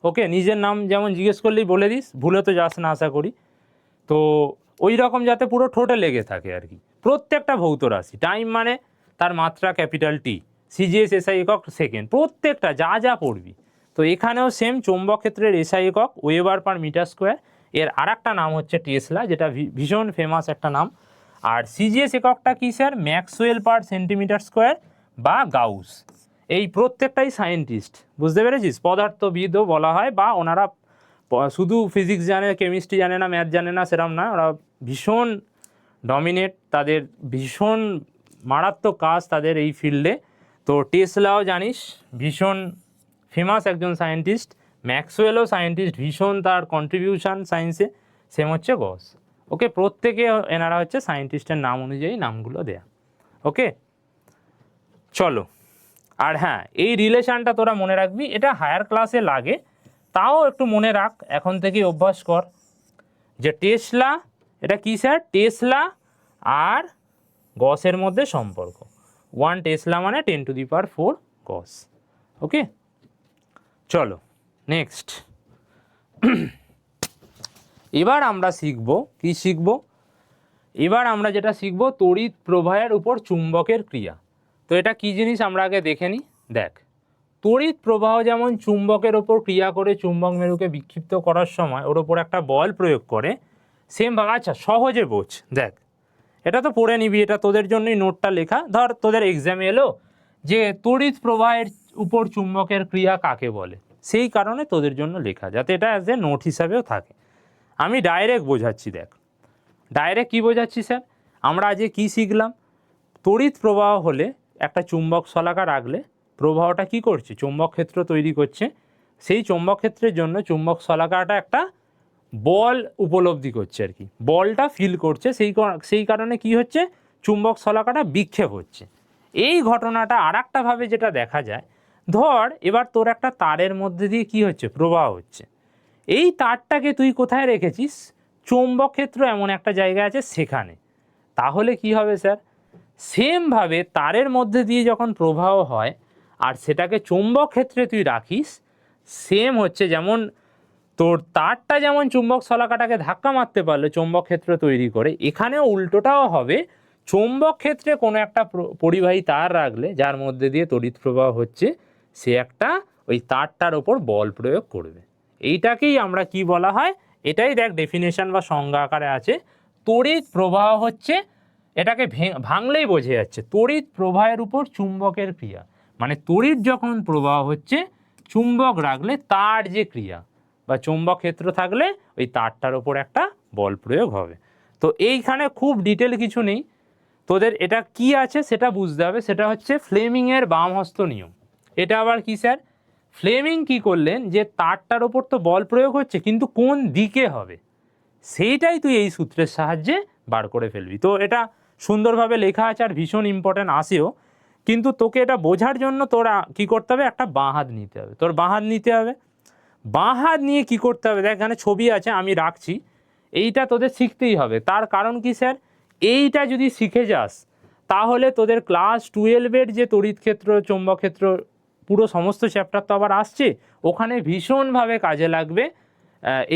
ওকে, নিজের নাম যেমন জিজ্ঞেস করলেই বলে দিস, ভুলে তো যাস না আশা করি, তো ওই রকম যাতে পুরো ঠোঁটে লেগে থাকে আর কি। প্রত্যেকটা ভৌত রাশি, টাইম মানে তার মাত্রা ক্যাপিটাল টি, সিজিএস এসআই একক সেকেন্ড, প্রত্যেকটা যা যা পড়বি। তো এখানেও সেম, চৌম্বক ক্ষেত্রের এসআই একক ওয়েবার পার মিটার স্কোয়ার, এর আর একটা নাম হচ্ছে টেসলা, যেটা ভীষণ ফেমাস একটা নাম। আর সিজিএস এককটা কি স্যার, ম্যাক্সওয়েল পার সেন্টিমিটার স্কোয়ার বা গাউস। এই প্রত্যেকটাই সায়েন্টিস্ট, বুঝতে পেরেছিস, পদার্থবিদও বলা হয়, বা ওনারা শুধু ফিজিক্স জানে, কেমিস্ট্রি জানে না, ম্যাথ জানে না সেরকম না, ওরা ভীষণ ডমিনেট, তাদের ভীষণ মারাত্মক কাজ তাদের এই ফিল্ডে। তো টেসলাও জানিস ভীষণ ফেমাস একজন সায়েন্টিস্ট, ম্যাক্সওয়েলও সায়েন্টিস্ট, ভীষণ তার কন্ট্রিবিউশন সায়েন্সে, সেম হচ্ছে গস। ওকে, প্রত্যেকে এনারা হচ্ছে সায়েন্টিস্টের নাম অনুযায়ী নামগুলো দেয়া। ওকে, চলো। আর হ্যাঁ, এই রিলেশানটা তোরা মনে রাখবি, এটা হায়ার ক্লাসে লাগে, তাও একটু মনে রাখ, এখন থেকেই অভ্যাস কর, যে টেসলা, এটা কী স্যার, টেসলা আর গসের মধ্যে সম্পর্ক, 1 টেসলা মানে 10⁴ গস। ওকে, চলো নেক্সট। এবার আমরা শিখব, কি শিখব, এবার আমরা যেটা শিখব তড়িৎ প্রবাহের উপর চুম্বকের ক্রিয়া। তো এটা কি জিনিস আমরা আগে দেখে নিই। দেখ, তড়িৎ প্রবাহ যেমন চুম্বকের ওপর ক্রিয়া করে চুম্বক মেরুকে বিক্ষিপ্ত করার সময় ওর ওপর একটা বল প্রয়োগ করে, সেম ভাবে, আচ্ছা সহজে বোঝ, দেখ এটা তো পড়ে নিবি, এটা তোদের জন্যই নোটটা লেখা। ধর তোদের এক্সামে এলো যে তড়িৎ প্রবাহের উপর চুম্বকের ক্রিয়া কাকে বলে, সেই কারণে তোদের জন্য লেখা, যাতে এটা অ্যাজ এ নোট হিসাবেও থাকে। আমি ডাইরেক্ট বোঝাচ্ছি, দেখ ডাইরেক্ট কী বোঝাচ্ছি স্যার, আমরা আজকে কী শিখলাম, তড়িৎ প্রবাহ হলে একটা চুম্বক শলাকা রাখলে প্রবাহটা কি করছে, চুম্বক ক্ষেত্র তৈরি করছে, সেই চুম্বক ক্ষেত্রের জন্য চুম্বক শলাকাটা একটা বল উপলব্ধি করছে আর কি, বলটা ফিল করছে, সেই কারণে কি হচ্ছে, চুম্বক শলাকাটা বিক্ষেপ হচ্ছে। এই ঘটনাটা আর একটাভাবে যেটা দেখা যায়, ধর এবার তোর একটা তারের মধ্যে দিয়ে কি হচ্ছে, প্রবাহ হচ্ছে, এই তারটাকে তুই কোথায় রেখেছিস, চৌম্বক ক্ষেত্র এমন একটা জায়গা আছে সেখানে, তাহলে কি হবে স্যার, সেমভাবে তারের মধ্যে দিয়ে যখন প্রবাহ হয় আর সেটাকে চৌম্বক ক্ষেত্রে তুই রাখিস, সেম হচ্ছে যেমন তোর তারটা যেমন চুম্বক শলাকাটাকে ধাক্কা মারতে পারলে চৌম্বক ক্ষেত্র তৈরি করে, এখানেও উল্টোটাও হবে, চৌম্বক ক্ষেত্রে কোনো একটা পরিবাহী তার রাখলে যার মধ্যে দিয়ে তড়িৎ প্রবাহ হচ্ছে, সে একটা ওই তারটার ওপর বল প্রয়োগ করবে। এইটাকেই আমরা কি বলা হয়, এটাই দেখ ডেফিনেশন বা সংজ্ঞা আকারে আছে, তড়িৎ প্রবাহ হচ্ছে, এটাকে ভাঙলেই বোঝা যাচ্ছে, তড়িৎ প্রবাহের উপর চুম্বকের ক্রিয়া, মানে তড়িৎ যখন প্রবাহ হচ্ছে চুম্বক রাখলে তার যে ক্রিয়া, বা চৌম্বক ক্ষেত্র থাকলে ওই তারটার ওপর একটা বল প্রয়োগ হবে। তো এইখানে খুব ডিটেল কিছু নেই, তোদের এটা কি আছে সেটা বুঝতে হবে, সেটা হচ্ছে ফ্লেমিংয়ের বামহস্ত নিয়ম। এটা আবার কি স্যার? ফ্লেমিং কি করলেন, যে তারটার ওপর তো বল প্রয়োগ হচ্ছে, কিন্তু কোন দিকে হবে সেইটাই তুই এই সূত্রের সাহায্যে বার করে ফেলবি। তো এটা সুন্দরভাবে লেখা আছে আর ভীষণ ইম্পর্টেন্ট আসেও, কিন্তু তোকে এটা বোঝার জন্য তোরা কি করতে হবে, একটা বাঁ হাত নিতে হবে, তোর বাঁ হাত নিতে হবে। বাঁ হাত নিয়ে কি করতে হবে, দেখ এখানে ছবি আছে আমি রাখছি, এইটা তোদের শিখতেই হবে। তার কারণ কি স্যার, এইটা যদি শিখে যাস তাহলে তোদের ক্লাস 12-এর যে তড়িৎ ক্ষেত্র, চৌম্বক ক্ষেত্র, পুরো সমস্ত চ্যাপ্টার তো আবার আসছে, ওখানে ভীষণভাবে কাজে লাগবে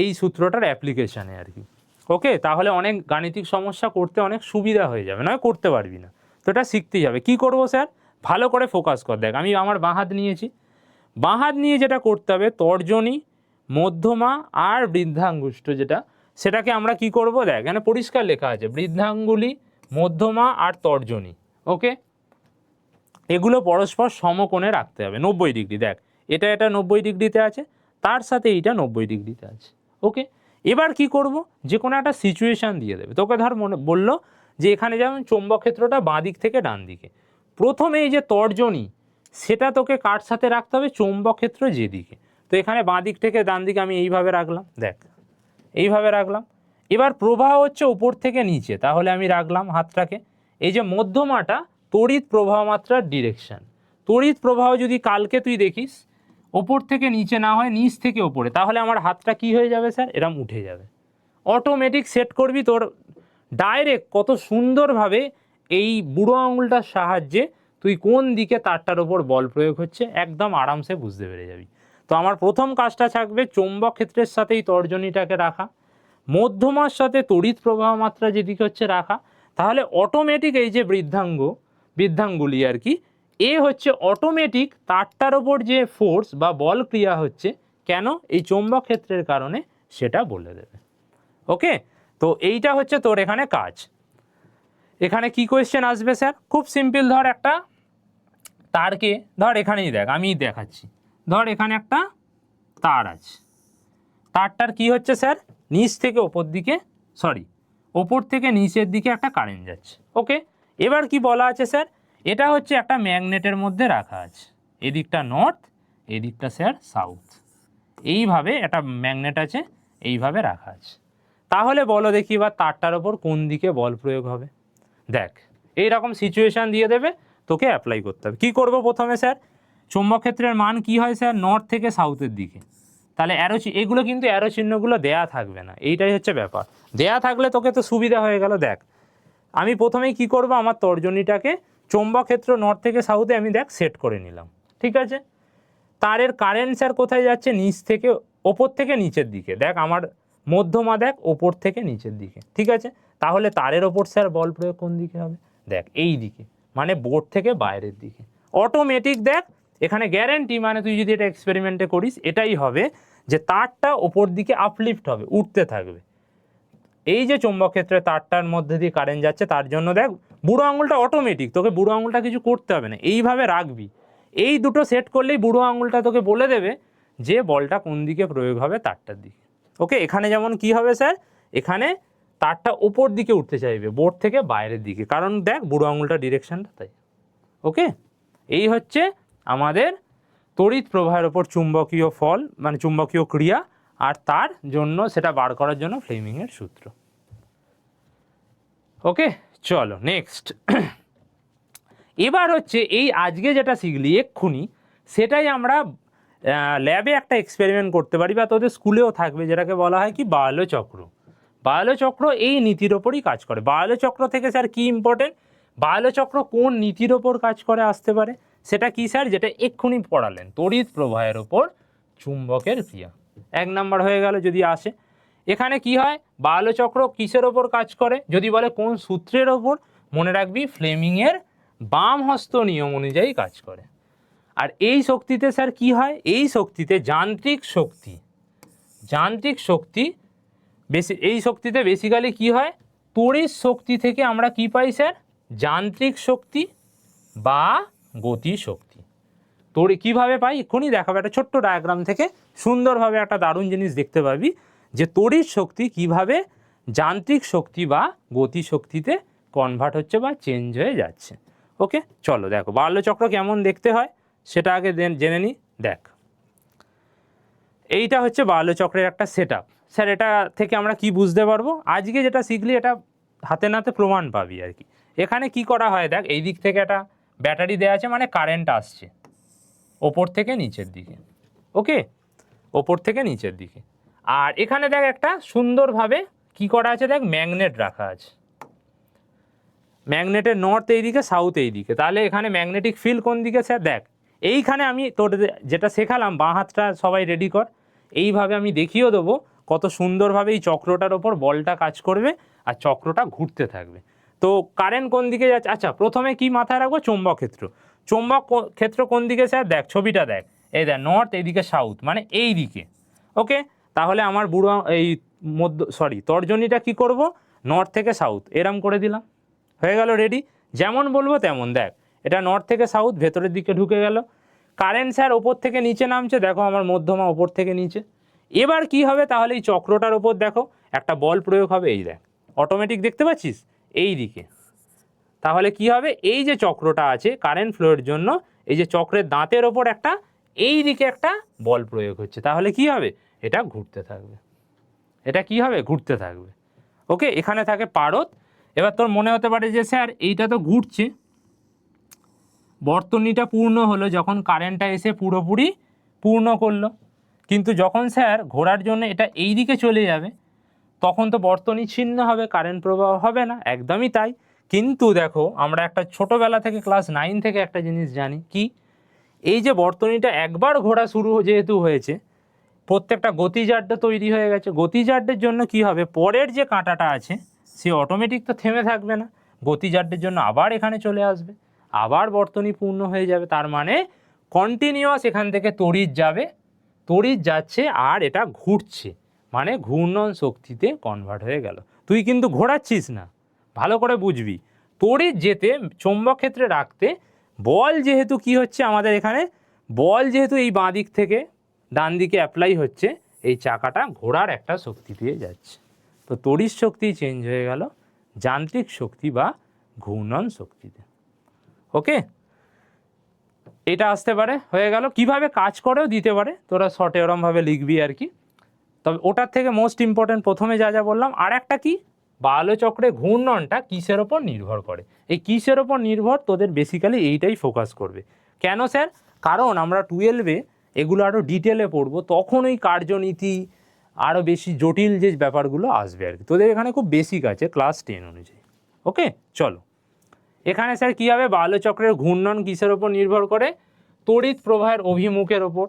এই সূত্রটার অ্যাপ্লিকেশানে আর কি। ওকে, তাহলে অনেক গাণিতিক সমস্যা করতে অনেক সুবিধা হয়ে যাবে, নয় করতে পারবি না। তো এটা শিখতেই হবে। কী করবো স্যার, ভালো করে ফোকাস কর। দেখ আমি আমার বাঁ হাত নিয়েছি, বাঁ হাত নিয়ে যেটা করতে হবে, তর্জনী, মধ্যমা আর বৃদ্ধাঙ্গুষ্ঠ যেটা, সেটাকে আমরা কি করব, দেখ এখানে পরিষ্কার লেখা আছে বৃদ্ধাঙ্গুলি, মধ্যমা আর তর্জনী। ওকে, এগুলো পরস্পর সমকোণে রাখতে হবে 90 ডিগ্রি। দেখ এটা 90 ডিগ্রিতে আছে, তার সাথে এইটা 90 ডিগ্রিতে আছে। ওকে, এবার কি করব, যে কোনো একটা সিচুয়েশান দিয়ে দেবে তোকে। ধর মনে বললো যে এখানে যেমন চৌম্বক ক্ষেত্রটা বাঁ দিক থেকে ডান দিকে, প্রথমে এই যে তর্জনী সেটা তোকে কার সাথে রাখতে হবে, চৌম্বক ক্ষেত্র যেদিকে। তো এখানে বাঁ দিক থেকে ডান দিকে আমি এইভাবে রাখলাম, দেখ এইভাবে রাখলাম। এবার প্রবাহ হচ্ছে উপর থেকে নিচে, তাহলে আমি রাখলাম হাতটাকে। এই যে মধ্যমাটা তড়িৎ প্রবাহ মাত্রার ডিরেকশান। তড়িৎ প্রবাহ যদি কালকে তুই দেখিস ওপর থেকে নিচে না হয় নিচ থেকে ওপরে, তাহলে আমার হাতটা কি হয়ে যাবে স্যার, এরম উঠে যাবে। অটোমেটিক সেট করবি তোর ডাইরেক্ট, কত সুন্দরভাবে এই বুড়ো আঙুলটার সাহায্যে তুই কোন দিকে তারটার ওপর বল প্রয়োগ হচ্ছে একদম আরামসে বুঝতে পেরে যাবি। তো আমার প্রথম কাজটা থাকবে চৌম্বক ক্ষেত্রের সাথেই তর্জনীটাকে রাখা, মধ্যমার সাথে তড়িৎ প্রবাহ মাত্রা যেদিকে হচ্ছে রাখা, তাহলে অটোমেটিক এই যে বৃদ্ধাঙ্গুলি আর কি, এ হচ্ছে অটোমেটিক তারটার ওপর যে ফোর্স বা বল ক্রিয়া হচ্ছে কেন, এই চৌম্বক ক্ষেত্রের কারণে, সেটা বলে দেবে। ওকে, তো এইটা হচ্ছে তোর এখানে কাজ। এখানে কি কোয়েশ্চেন আসবে স্যার, খুব সিম্পল। ধর একটা তারকে, ধর এখানেই দেখ আমি দেখাচ্ছি, ধর এখানে একটা তার আছে, তারটার কি হচ্ছে স্যার, নিচ থেকে ওপর দিকে, ওপর থেকে নিচের দিকে একটা কারেন্ট যাচ্ছে। ওকে, এবার কি বলা আছে স্যার, এটা হচ্ছে একটা ম্যাগনেটের মধ্যে রাখা আছে, এদিকটা নর্থ, এদিকটা স্যার সাউথ, এইভাবে একটা ম্যাগনেট আছে, এইভাবে রাখা আছে। তাহলে বলো দেখি এবার তারটার ওপর কোন দিকে বল প্রয়োগ হবে। দেখ এইরকম সিচুয়েশান দিয়ে দেবে, তোকে অ্যাপ্লাই করতে হবে। কী করবো প্রথমে স্যার, চৌম্বক ক্ষেত্রের মান কি হয় স্যার, নর্থ থেকে সাউথের দিকে, তাহলে এগুলো কিন্তু অ্যারো চিহ্নগুলো দেয়া থাকবে না, এইটাই হচ্ছে ব্যাপার। দেয়া থাকলে তোকে তো সুবিধা হয়ে গেল। দেখ আমি প্রথমেই কি করব, আমার তর্জনীটাকে চৌম্বক ক্ষেত্র নর্থ থেকে সাউথে আমি দেখ সেট করে নিলাম, ঠিক আছে। তারের কারেন্ট স্যার কোথায় যাচ্ছে, নিচ থেকে ওপর থেকে নিচের দিকে। দেখ আমার মধ্যমা দেখ ওপর থেকে নিচের দিকে, ঠিক আছে। তাহলে তারের ওপর স্যার বল প্রয়োগ কোন দিকে হবে, দেখ এই দিকে, মানে বোর্ড থেকে বাইরের দিকে। অটোমেটিক দেখ এখানে গ্যারেন্টি, মানে তুই যদি এটা এক্সপেরিমেন্টে করিস এটাই হবে, যে তারটা ওপর দিকে আপলিফট হবে, উঠতে থাকবে। এই যে চৌম্বক ক্ষেত্রে তারটার মধ্যে দিয়ে কারেন্ট যাচ্ছে, তার জন্য দেখ বুড়ো আঙুলটা অটোমেটিক, তোকে বুড়ো আঙুলটা কিছু করতে হবে না, এইভাবে রাখবি। এই দুটো সেট করলেই বুড়ো আঙুলটা তোকে বলে দেবে যে বলটা কোন দিকে প্রয়োগ হবে, তারটার দিকে। ওকে, এখানে যেমন কি হবে স্যার, এখানে তারটা ওপর দিকে উঠতে চাইবে বোর্ড থেকে বাইরের দিকে, কারণ দেখ বুড়ো আঙুলটা ডিরেকশনটা তাই। ওকে, এই হচ্ছে আমাদের তড়িৎ প্রবাহের ওপর চুম্বকীয় ফল, মানে চুম্বকীয় ক্রিয়া, আর তার জন্য সেটা বার করার জন্য ফ্লেমিংয়ের সূত্র। ওকে, চলো নেক্সট। এবার হচ্ছে এই আজকে যেটা শিখলি এক্ষুনি, সেটাই আমরা ল্যাবে একটা এক্সপেরিমেন্ট করতে পারি, বা তোদের স্কুলেও থাকবে, যেটাকে বলা হয় কি বায়লো চক্র। বায়লো চক্র এই নীতির ওপরই কাজ করে। বায়লো চক্র থেকে স্যার কি ইম্পর্টেন্ট, বায়লো চক্র কোন নীতির ওপর কাজ করে আসতে পারে, সেটা কি স্যার, যেটা এক্ষুনি পড়ালেন, তড়িৎ প্রবাহের ওপর চুম্বকের ক্রিয়া। 1 নাম্বার হয়ে গেল। যদি আসে এখানে কি হয়, বায়লো চক্র কিসের ওপর কাজ করে, যদি বলে কোন সূত্রের ওপর, মনে রাখবি ফ্লেমিংয়ের বাম হস্ত নিয়ম অনুযায়ী কাজ করে। আর এই শক্তিতে স্যার কি হয়, এই শক্তিতে যান্ত্রিক শক্তি বেশি, এই শক্তিতে বেসিক্যালি কি হয়, তড়িৎ শক্তি থেকে আমরা কি পাই স্যার, যান্ত্রিক শক্তি বা গতি শক্তি। কীভাবে পাই এক্ষুনি দেখাবো, একটা ছোট্ট ডায়াগ্রাম থেকে সুন্দরভাবে একটা দারুণ জিনিস দেখতে পাবি, যে তড়িৎ শক্তি কিভাবে যান্ত্রিক শক্তি বা গতি শক্তিতে কনভার্ট হচ্ছে বা চেঞ্জ হয়ে যাচ্ছে। ওকে, চলো দেখো বাল্যচক্র কেমন দেখতে হয় সেটা আগে জেনে নিই। দেখ, এইটা হচ্ছে বাল্যচক্রের একটা সেট আপ। স্যার এটা থেকে আমরা কি বুঝতে পারবো? আজকে যেটা শিখলি এটা হাতে নাতে প্রমাণ পাবি আর কি। এখানে কি করা হয় দেখ, এই দিক থেকে একটা ব্যাটারি দেওয়া আছে, মানে কারেন্ট আসছে ওপর থেকে নিচের দিকে। ওকে, ওপর থেকে নিচের দিকে। আর এখানে দেখ একটা সুন্দরভাবে কি করা আছে, দেখ ম্যাগনেট রাখা আছে। ম্যাগনেটের নর্থ এই দিকে, সাউথ এই দিকে। তাহলে এখানে ম্যাগনেটিক ফিল্ড কোন দিকে স্যার? দেখ এইখানে আমি তোর যেটা শেখালাম, বাঁ হাতটা সবাই রেডি কর, এইভাবে আমি দেখিয়েও দেবো কত সুন্দরভাবে এই চক্রটার ওপর বলটা কাজ করবে আর চক্রটা ঘুরতে থাকবে। তো কারেন্ট কোন দিকে যাচ্ছে? আচ্ছা, প্রথমে কি মাথায় রাখবো? চৌম্বক ক্ষেত্র। চৌম্বক ক্ষেত্র কোন দিকে স্যার? দেখ ছবিটা দেখ, এই দেখ নর্থ, এইদিকে সাউথ, মানে এই দিকে। ওকে, তাহলে আমার বুড়ো এই তর্জনীটা কি করব? নর্থ থেকে সাউথ এরম করে দিলাম, হয়ে গেল রেডি। যেমন বলবো তেমন। দেখ এটা নর্থ থেকে সাউথ ভেতরের দিকে ঢুকে গেল। কারেন্ট স্যার ওপর থেকে নিচে নামছে, দেখো আমার মধ্যমা ওপর থেকে নিচে। এবার কি হবে? তাহলে এই চক্রটার ওপর দেখো একটা বল প্রয়োগ হবে, এই দেখ অটোমেটিক দেখতে পাচ্ছিস এই দিকে। তাহলে কি হবে? এই যে চক্রটা আছে কারেন্ট ফ্লোয়ের জন্য, এই যে চক্রের দাঁতের ওপর একটা এই দিকে একটা বল প্রয়োগ হচ্ছে, তাহলে কি হবে? এটা ঘুরতে থাকবে। এটা কি হবে? ঘুরতে থাকবে। ওকে, এখানে থাকে পারদ। এবার তোর মনে হতে পারে যে স্যার এইটা তো ঘুরছে, বর্তনীটা পূর্ণ হলো যখন কারেন্টটা এসে পুরোপুরি পূর্ণ করলো, কিন্তু যখন স্যার ঘোরার জন্য এটা এই দিকে চলে যাবে তখন তো বর্তনী ছিন্ন হবে, কারেন্ট প্রবাহ হবে না। একদমই তাই। কিন্তু দেখো আমরা একটা ছোটোবেলা থেকে ক্লাস 9 থেকে একটা জিনিস জানি কি, এই যে বর্তনীটা একবার ঘোরা শুরু যেহেতু হয়েছে, প্রত্যেকটা গতিজাড্য তৈরি হয়ে গেছে। গতিজাড্যের জন্য কি হবে? পরের যে কাঁটাটা আছে সে অটোমেটিক তো থেমে থাকবে না, গতিজাড্যের জন্য আবার এখানে চলে আসবে, আবার বর্তনী পূর্ণ হয়ে যাবে। তার মানে কন্টিনিউয়াস এখান থেকে তড়িৎ যাবে, তড়িৎ যাচ্ছে আর এটা ঘুরছে, মানে ঘূর্ণন শক্তিতে কনভার্ট হয়ে গেল। তুই কিন্তু ঘোরাচ্ছিস না, ভালো করে বুঝবি। তড়িৎ যেতে চৌম্বক ক্ষেত্রে রাখতে বল যেহেতু কি হচ্ছে আমাদের এখানে, বল যেহেতু এই বাঁ দিক থেকে ডান দিকে অ্যাপ্লাই হচ্ছে, এই চাকাটা ঘোরার একটা শক্তি পেয়ে যাচ্ছে। তো তড়িৎ শক্তি চেঞ্জ হয়ে গেল যান্ত্রিক শক্তি বা ঘূর্ণন শক্তিতে। ওকে, এটা আসতে পারে, হয়ে গেল। কিভাবে কাজ করেও দিতে পারে, তোরা শর্টে ওরমভাবে লিখবি আর কি। তবে ওটার থেকে মোস্ট ইম্পর্ট্যান্ট প্রথমে যা যা বললাম, আর একটা কি, বাল্যচক্রে ঘূর্ণনটা কিসের ওপর নির্ভর করে। এই কিসের ওপর নির্ভর তোদের বেসিক্যালি এইটাই ফোকাস করবে। কেন স্যার? কারণ আমরা 12-এ এগুলো আরও ডিটেলে পড়বো, তখন ওই কার্যনীতি আরও বেশি জটিল যে ব্যাপারগুলো আসবে আর কি। তোদের এখানে খুব বেসিক আছে ক্লাস 10 অনুযায়ী। ওকে, চলো এখানে স্যার কী হবে? বাল্যচক্রের ঘূর্ণন কিসের ওপর নির্ভর করে? তড়িৎ প্রবাহের অভিমুখের ওপর।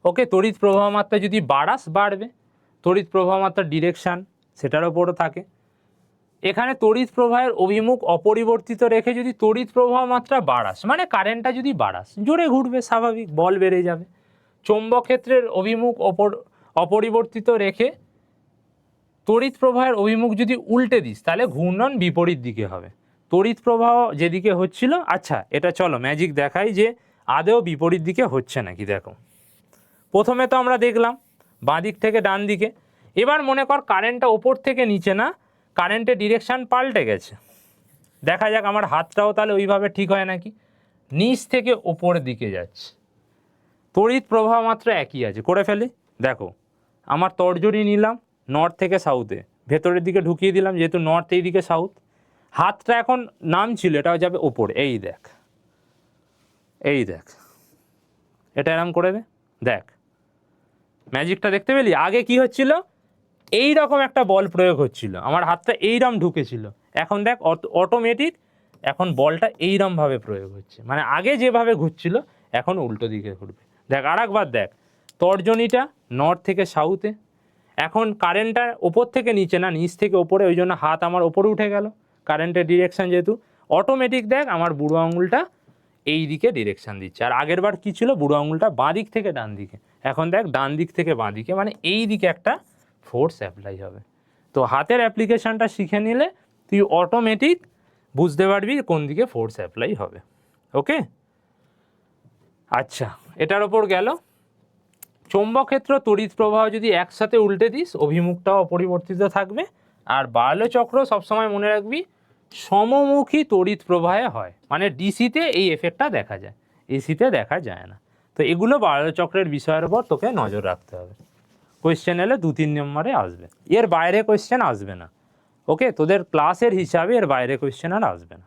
ওকে, তড়িৎ প্রবাহ মাত্রা যদি বাড়াস বাড়বে, তড়িৎ প্রবাহ মাত্রার ডিরেকশান সেটার ওপরও থাকে। এখানে তড়িৎ প্রবাহের অভিমুখ অপরিবর্তিত রেখে যদি তড়িৎ প্রবাহ মাত্রা বাড়াস, মানে কারেন্টটা যদি বাড়াস, জোরে ঘুরবে, স্বাভাবিক বল বেড়ে যাবে। চৌম্বক ক্ষেত্রের অভিমুখ অপরিবর্তিত রেখে তড়িৎ প্রবাহের অভিমুখ যদি উল্টে দিস, তাহলে ঘূর্ণন বিপরীত দিকে হবে। তড়িৎ প্রবাহ যেদিকে হচ্ছিল, আচ্ছা এটা চলো ম্যাজিক দেখাই যে আদেও বিপরীত দিকে হচ্ছে নাকি। দেখো প্রথমে তো আমরা দেখলাম বাঁ দিক থেকে ডান দিকে, এবার মনে কর কারেন্টটা ওপর থেকে নিচে না, কারেন্টের ডিরেকশান পাল্টে গেছে। দেখা যাক আমার হাতটাও তাহলে ওইভাবে ঠিক হয় নাকি, নিচ থেকে ওপরের দিকে যাচ্ছে, তড়িৎ প্রবাহ মাত্র একই আছে। করে ফেলি, দেখো আমার তর্জনী নিলাম নর্থ থেকে সাউথে, ভেতরের দিকে ঢুকিয়ে দিলাম, যেহেতু নর্থ এই দিকে সাউথ, হাতটা এখন নাম ছিল এটাও যাবে ওপরে, এই দেখ, এই দেখ, এটা এরম করে দে, দেখ ম্যাজিকটা দেখতে পেলি? আগে কি হচ্ছিল? এই রকম একটা বল প্রয়োগ হচ্ছিল, আমার হাতটা এইরকম ঢুকেছিল, এখন দেখ অটোমেটিক এখন বলটা এইরমভাবে প্রয়োগ হচ্ছে, মানে আগে যেভাবে ঘুরছিল এখন উল্টো দিকে ঘুরবে। দেখ আর একবার দেখ, তর্জনীটা নর্থ থেকে সাউথে, এখন কারেন্টটা ওপর থেকে নিচে না, নিচ থেকে ওপরে, ওই জন্য হাত আমার ওপরে উঠে গেল, কারেন্টের ডিরেকশান যেহেতু অটোমেটিক দেখ আমার বুড়ো আঙুলটা এই দিকে ডিরেকশান দিচ্ছে। আর আগের বার কী ছিল? বুড়ো আঙুলটা বাঁ দিক থেকে ডান দিকে, এখন দেখ ডান দিক থেকে বাঁ দিকে, মানে এই দিকে একটা ফোর্স অ্যাপ্লাই হবে। তো হাতের অ্যাপ্লিকেশানটা শিখে নিলে তুই অটোমেটিক বুঝতে পারবি কোন দিকে ফোর্স অ্যাপ্লাই হবে। ওকে, আচ্ছা এটার ওপর গেল। চৌম্বক ক্ষেত্র তড়িৎ প্রবাহ যদি একসাথে উল্টে দিস, অভিমুখটাও অপরিবর্তিত থাকবে আর বার্লো চক্র সবসময় মনে রাখবি সমমুখী তড়িৎ প্রবাহে হয়, মানে ডিসিতে এই এফেক্টটা দেখা যায়, এসিতে দেখা যায় না। তো এগুলো বার্লো চক্রের বিষয়ের উপর তোকে নজর রাখতে হবে। কোয়েশ্চেন এলে 2-3 নম্বরে আসবে, এর বাইরে কোয়েশ্চেন আসবে না। ওকে, তোদের ক্লাসের হিসাবে এর বাইরে কোয়েশ্চেন আর আসবে না।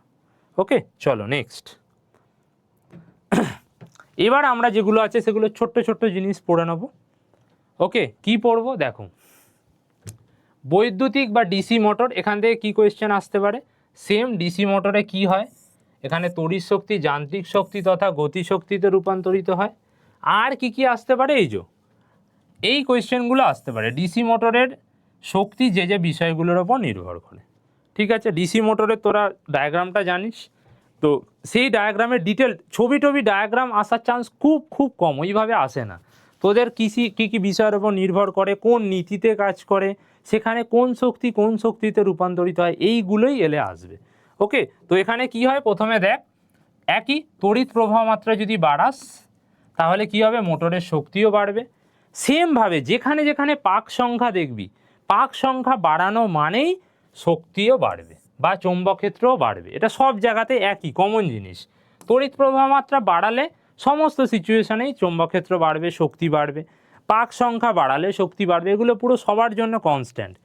ওকে, চলো নেক্সট। এবার আমরা যেগুলো আছে সেগুলো ছোট্ট ছোট্ট জিনিস পড়ে নেব। ওকে, কি পড়বো দেখো, বৈদ্যুতিক বা ডিসি মোটর, এখান থেকে কি কোয়েশ্চেন আসতে পারে, সেম ডিসি মোটরে কি হয়, এখানে তড়িৎ শক্তি যান্ত্রিক শক্তি তথা গতিশক্তিতে রূপান্তরিত হয়। আর কি কি আসতে পারে, এই কোয়েশ্চেনগুলো আসতে পারে। ডিসি মোটরের শক্তি যে যে বিষয়গুলোর ওপর নির্ভর করে, ঠিক আছে। ডিসি মোটরের তোরা ডায়াগ্রামটা জানিস, তো সেই ডায়াগ্রামের ডিটেল ছবি টবি ডায়াগ্রাম আসার চান্স খুব খুব কম, ওইভাবে আসে না। তোদের কী কী বিষয়ের ওপর নির্ভর করে, কোন নীতিতে কাজ করে, সেখানে কোন শক্তি কোন শক্তিতে রূপান্তরিত হয়, এইগুলোই এলে আসবে। ওকে, তো এখানে কি হয়, প্রথমে দেখ, একই তড়িৎ প্রবাহ মাত্রা যদি বাড়াস তাহলে কি হবে, মোটরের শক্তিও বাড়বে। সেমভাবে যেখানে যেখানে পাক সংখ্যা দেখবি, পাক সংখ্যা বাড়ানো মানেই শক্তিও বাড়বে বা চৌম্বক ক্ষেত্রও বাড়বে, এটা সব জায়গাতে একই কমন জিনিস। তড়িৎ প্রবাহ মাত্রা বাড়ালে সমস্ত সিচুয়েশনেই চৌম্বক ক্ষেত্র বাড়বে, শক্তি বাড়বে, পাক সংখ্যা বাড়ালে শক্তি বাড়বে, এগুলো পুরো সবার জন্য কনস্ট্যান্ট।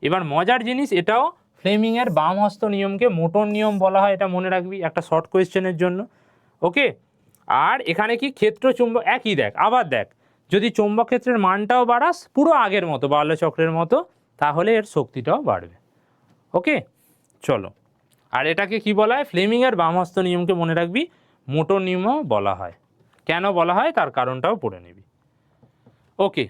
এবার মজার জিনিস, এটাও ফ্লেমিংয়ের বাম হস্ত নিয়মকে মোটর নিয়ম বলা হয়, এটা মনে রাখবি একটা শর্ট কোয়েশ্চেনের জন্য। ওকে, আর এখানে কি ক্ষেত্র চুম্বক একই, দেখ আবার দেখ, যদি চৌম্বক ক্ষেত্রের মানটাও বাড়াস পুরো আগের মতো বার্লো চক্রের মতো, তাহলে এর শক্তিটাও বাড়বে। ওকে, চলো, আর এটাকে কি বলা হয়, ফ্লেমিংয়ের বামহস্ত নিয়মকে মনে রাখবি মোটর নিয়মও বলা হয়। কেন বলা হয় তার কারণটাও পড়ে নিবি। ওকে,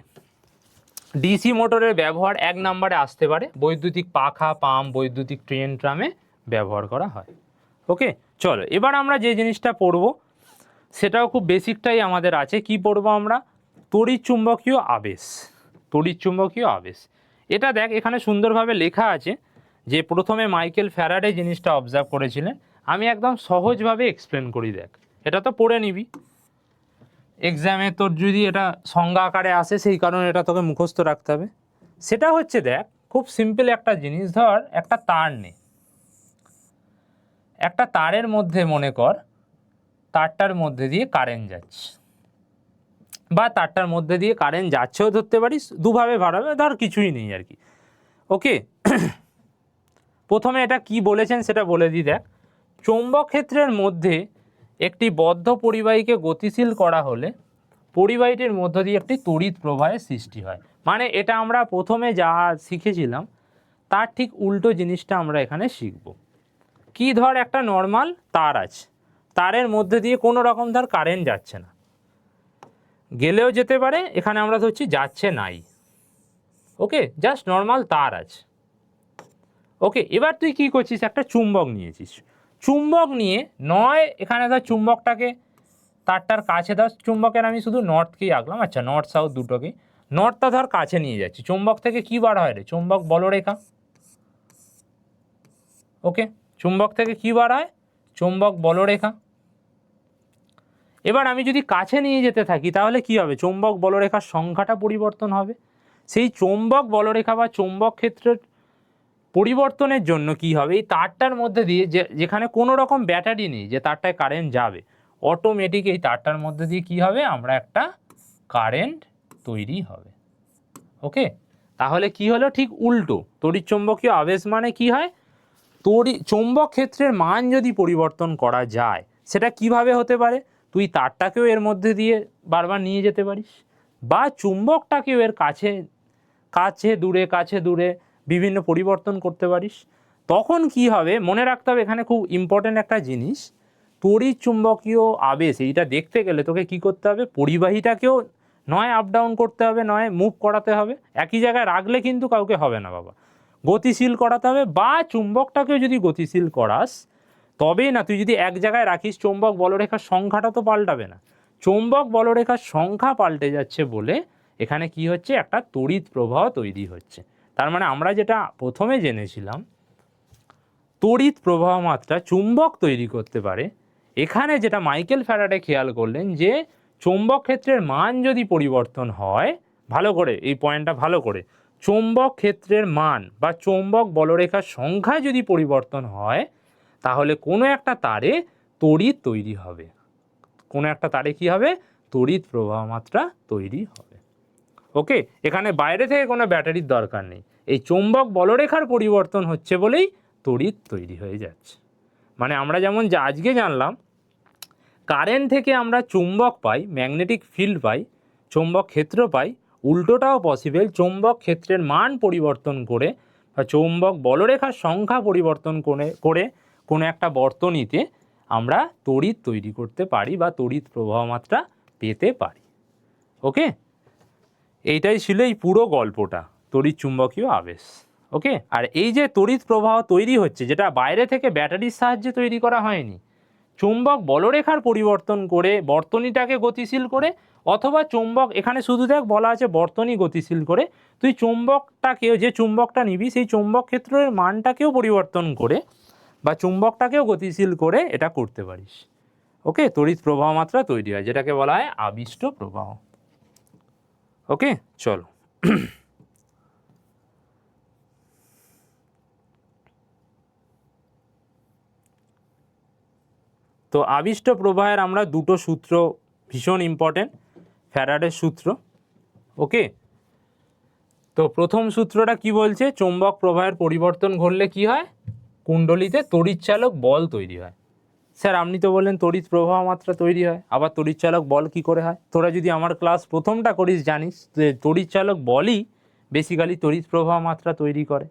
ডিসি মোটরের ব্যবহার 1 নম্বরে আসতে পারে, বৈদ্যুতিক পাখা পাম্প বৈদ্যুতিক ট্রেন ট্রামে ব্যবহার করা হয়। ওকে, চলো এবার আমরা যে জিনিসটা পড়বো সেটাও খুব বেসিকটাই আমাদের আছে। কি পড়বো আমরা, তড়িৎ চুম্বকীয় আবেশ। তড়িৎ চুম্বকীয় আবেশ, এটা দেখ এখানে সুন্দরভাবে লেখা আছে যে প্রথমে মাইকেল ফ্যারাডে জিনিসটা অবজার্ভ করেছিলেন। আমি একদম সহজভাবে এক্সপ্লেন করি, দেখ এটা তো পড়ে নিবি, এক্সামে তোর যদি এটা সংজ্ঞা আকারে আসে সেই কারণে এটা তোকে মুখস্থ রাখতে হবে। সেটা হচ্ছে দেখ খুব সিম্পল একটা জিনিস, ধর একটা তার নে, একটা তারের মধ্যে মনে কর তারটার মধ্যে দিয়ে কারেন্ট যাচ্ছে, বা তারটার মধ্যে দিয়ে কারেন্ট যাচ্ছেও ধরতে পারিস, দুভাবে ভাড়াবে, ধর কিছুই নেই আর কি। ওকে, প্রথমে এটা কি বলেছেন সেটা বলে দিই, দেখ চৌম্বক ক্ষেত্রের মধ্যে একটি বদ্ধ পরিবাহীকে গতিশীল করা হলে পরিবাহীটির মধ্য দিয়ে একটি তড়িৎ প্রবাহের সৃষ্টি হয়। মানে এটা আমরা প্রথমে যা শিখেছিলাম তার ঠিক উল্টো জিনিসটা আমরা এখানে শিখব। কি, ধর একটা নর্মাল তার আছে, তারের মধ্যে দিয়ে কোনো রকম ধর কারেন্ট যাচ্ছে না, গেলেও যেতে পারে, এখানে আমরা ধরছি যাচ্ছে নাই। ওকে, জাস্ট নর্মাল তার আছে। ওকে, এবার তুই কি করছিস, একটা চুম্বক নিয়েছিস, চুম্বক নিয়ে নয় এখানে ধর চুম্বকটাকে তারটার কাছে, ধর চুম্বকের আমি শুধু নর্থকেই আঁকলাম, আচ্ছা নর্থ সাউথ দুটোকেই, নর্থটা ধর কাছে নিয়ে যাচ্ছি, চুম্বক থেকে কি বার হয় রে, চুম্বক বলরেখা। ওকে, চুম্বক থেকে কি বার হয়, চুম্বক বলরেখা। এবার আমি যদি কাছে নিয়ে যেতে থাকি তাহলে কি হবে, চৌম্বক বলরেখার সংখ্যাটা পরিবর্তন হবে। সেই চৌম্বক বলরেখা বা চৌম্বক ক্ষেত্রের পরিবর্তনের জন্য কি হবে, এই তারটার মধ্যে দিয়ে যেখানে কোনো রকম ব্যাটারি নেই যে তারটায় কারেন্ট যাবে, অটোমেটিক এই তারটার মধ্যে দিয়ে কি হবে, আমরা একটা কারেন্ট তৈরি হবে। ওকে, তাহলে কি হলো, ঠিক উল্টো, তড়িৎচুম্বকীয় আবেশ মানে কি হয়, চৌম্বক ক্ষেত্রের মান যদি পরিবর্তন করা যায় সেটা কিভাবে হতে পারে, তুই তারটাকেও এর মধ্যে দিয়ে বারবার নিয়ে যেতে পারিস, বা চুম্বকটাকেও এর কাছে কাছে দূরে বিভিন্ন পরিবর্তন করতে পারিস। তখন কি হবে মনে রাখতে হবে, এখানে খুব ইম্পর্টেন্ট একটা জিনিস, তড়িৎ চুম্বকীয় আবেশ এইটা দেখতে গেলে তোকে কি করতে হবে, পরিবাহীটাকেও নয় আপ ডাউন করতে হবে, নয় মুভ করাতে হবে, একই জায়গায় রাখলে কিন্তু কাউকে হবে না বাবা, গতিশীল করাতে হবে, বা চুম্বকটাকেও যদি গতিশীল করাস তবেই না, তুই যদি এক জায়গায় রাখিস চৌম্বক বলরেখার সংখ্যাটা তো পাল্টাবে না, চৌম্বক বলরেখার সংখ্যা পাল্টে যাচ্ছে বলে এখানে কি হচ্ছে, একটা তড়িৎ প্রবাহ তৈরি হচ্ছে। তার মানে আমরা যেটা প্রথমে জেনেছিলাম তড়িৎ প্রবাহ মাত্রা চুম্বক তৈরি করতে পারে, এখানে যেটা মাইকেল ফ্যারাডে খেয়াল করলেন যে চৌম্বক ক্ষেত্রের মান যদি পরিবর্তন হয়, ভালো করে এই পয়েন্টটা ভালো করে, চৌম্বক ক্ষেত্রের মান বা চৌম্বক বলরেখার সংখ্যা যদি পরিবর্তন হয় তাহলে কোনো একটা তারে তড়িৎ তৈরি হবে, কোনো একটা তারে কি হবে, তড়িৎ প্রবাহ মাত্রা তৈরি হবে। ওকে, এখানে বাইরে থেকে কোনো ব্যাটারির দরকার নেই, এই চৌম্বক বলরেখার পরিবর্তন হচ্ছে বলেই তড়িৎ তৈরি হয়ে যাচ্ছে। মানে আমরা যেমন আজকে জানলাম কারেন্ট থেকে আমরা চুম্বক পাই, ম্যাগনেটিক ফিল্ড পাই, চৌম্বক ক্ষেত্র পাই, উল্টোটাও পসিবল, চৌম্বক ক্ষেত্রের মান পরিবর্তন করে বা চৌম্বক বলরেখার সংখ্যা পরিবর্তন করে কোনো একটা বর্তনীতে আমরা তড়িৎ তৈরি করতে পারি বা তড়িৎ প্রবাহ মাত্রা পেতে পারি। ওকে, এইটাই ছিল এই পুরো গল্পটা, তড়িৎ চুম্বকীয় আবেশ। ওকে, আর এই যে তড়িৎ প্রবাহ তৈরি হচ্ছে যেটা বাইরে থেকে ব্যাটারির সাহায্যে তৈরি করা হয়নি, চৌম্বক বলরেখার পরিবর্তন করে বর্তনীটাকে গতিশীল করে, অথবা চৌম্বক, এখানে শুধু দেখ বলা আছে বর্তনী গতিশীল করে, তুই চৌম্বকটাকেও, যে চুম্বকটা নিবি সেই চৌম্বক ক্ষেত্রের মানটাকেও পরিবর্তন করে বা চুম্বকটাকেও গতিশীল করে এটা করতে পারিস। ওকে, তড়িৎ প্রবাহ মাত্রা তৈরি হয় যেটাকে বলা হয় আবিষ্ট প্রবাহ। ওকে, চলো তো আবিষ্ট প্রবাহের আমরা দুটো সূত্র ভীষণ ইম্পর্টেন্ট, ফ্যারাডের সূত্র। ওকে, তো প্রথম সূত্রটা কি বলছে, চৌম্বক প্রবাহের পরিবর্তন ঘটলে কি হয়, কুণ্ডলিতে তড়িৎচালক বল তৈরি হয়। স্যার আপনি তো বললেন তড়িৎ প্রবাহ মাত্রা তৈরি হয়, আবার তড়িৎচালক বল কি করে হয়? তোরা যদি আমার ক্লাস প্রথমটা করিস জানিস যে তড়িৎচালক বলই বেসিক্যালি তড়িৎ প্রবাহ মাত্রা তৈরি করে।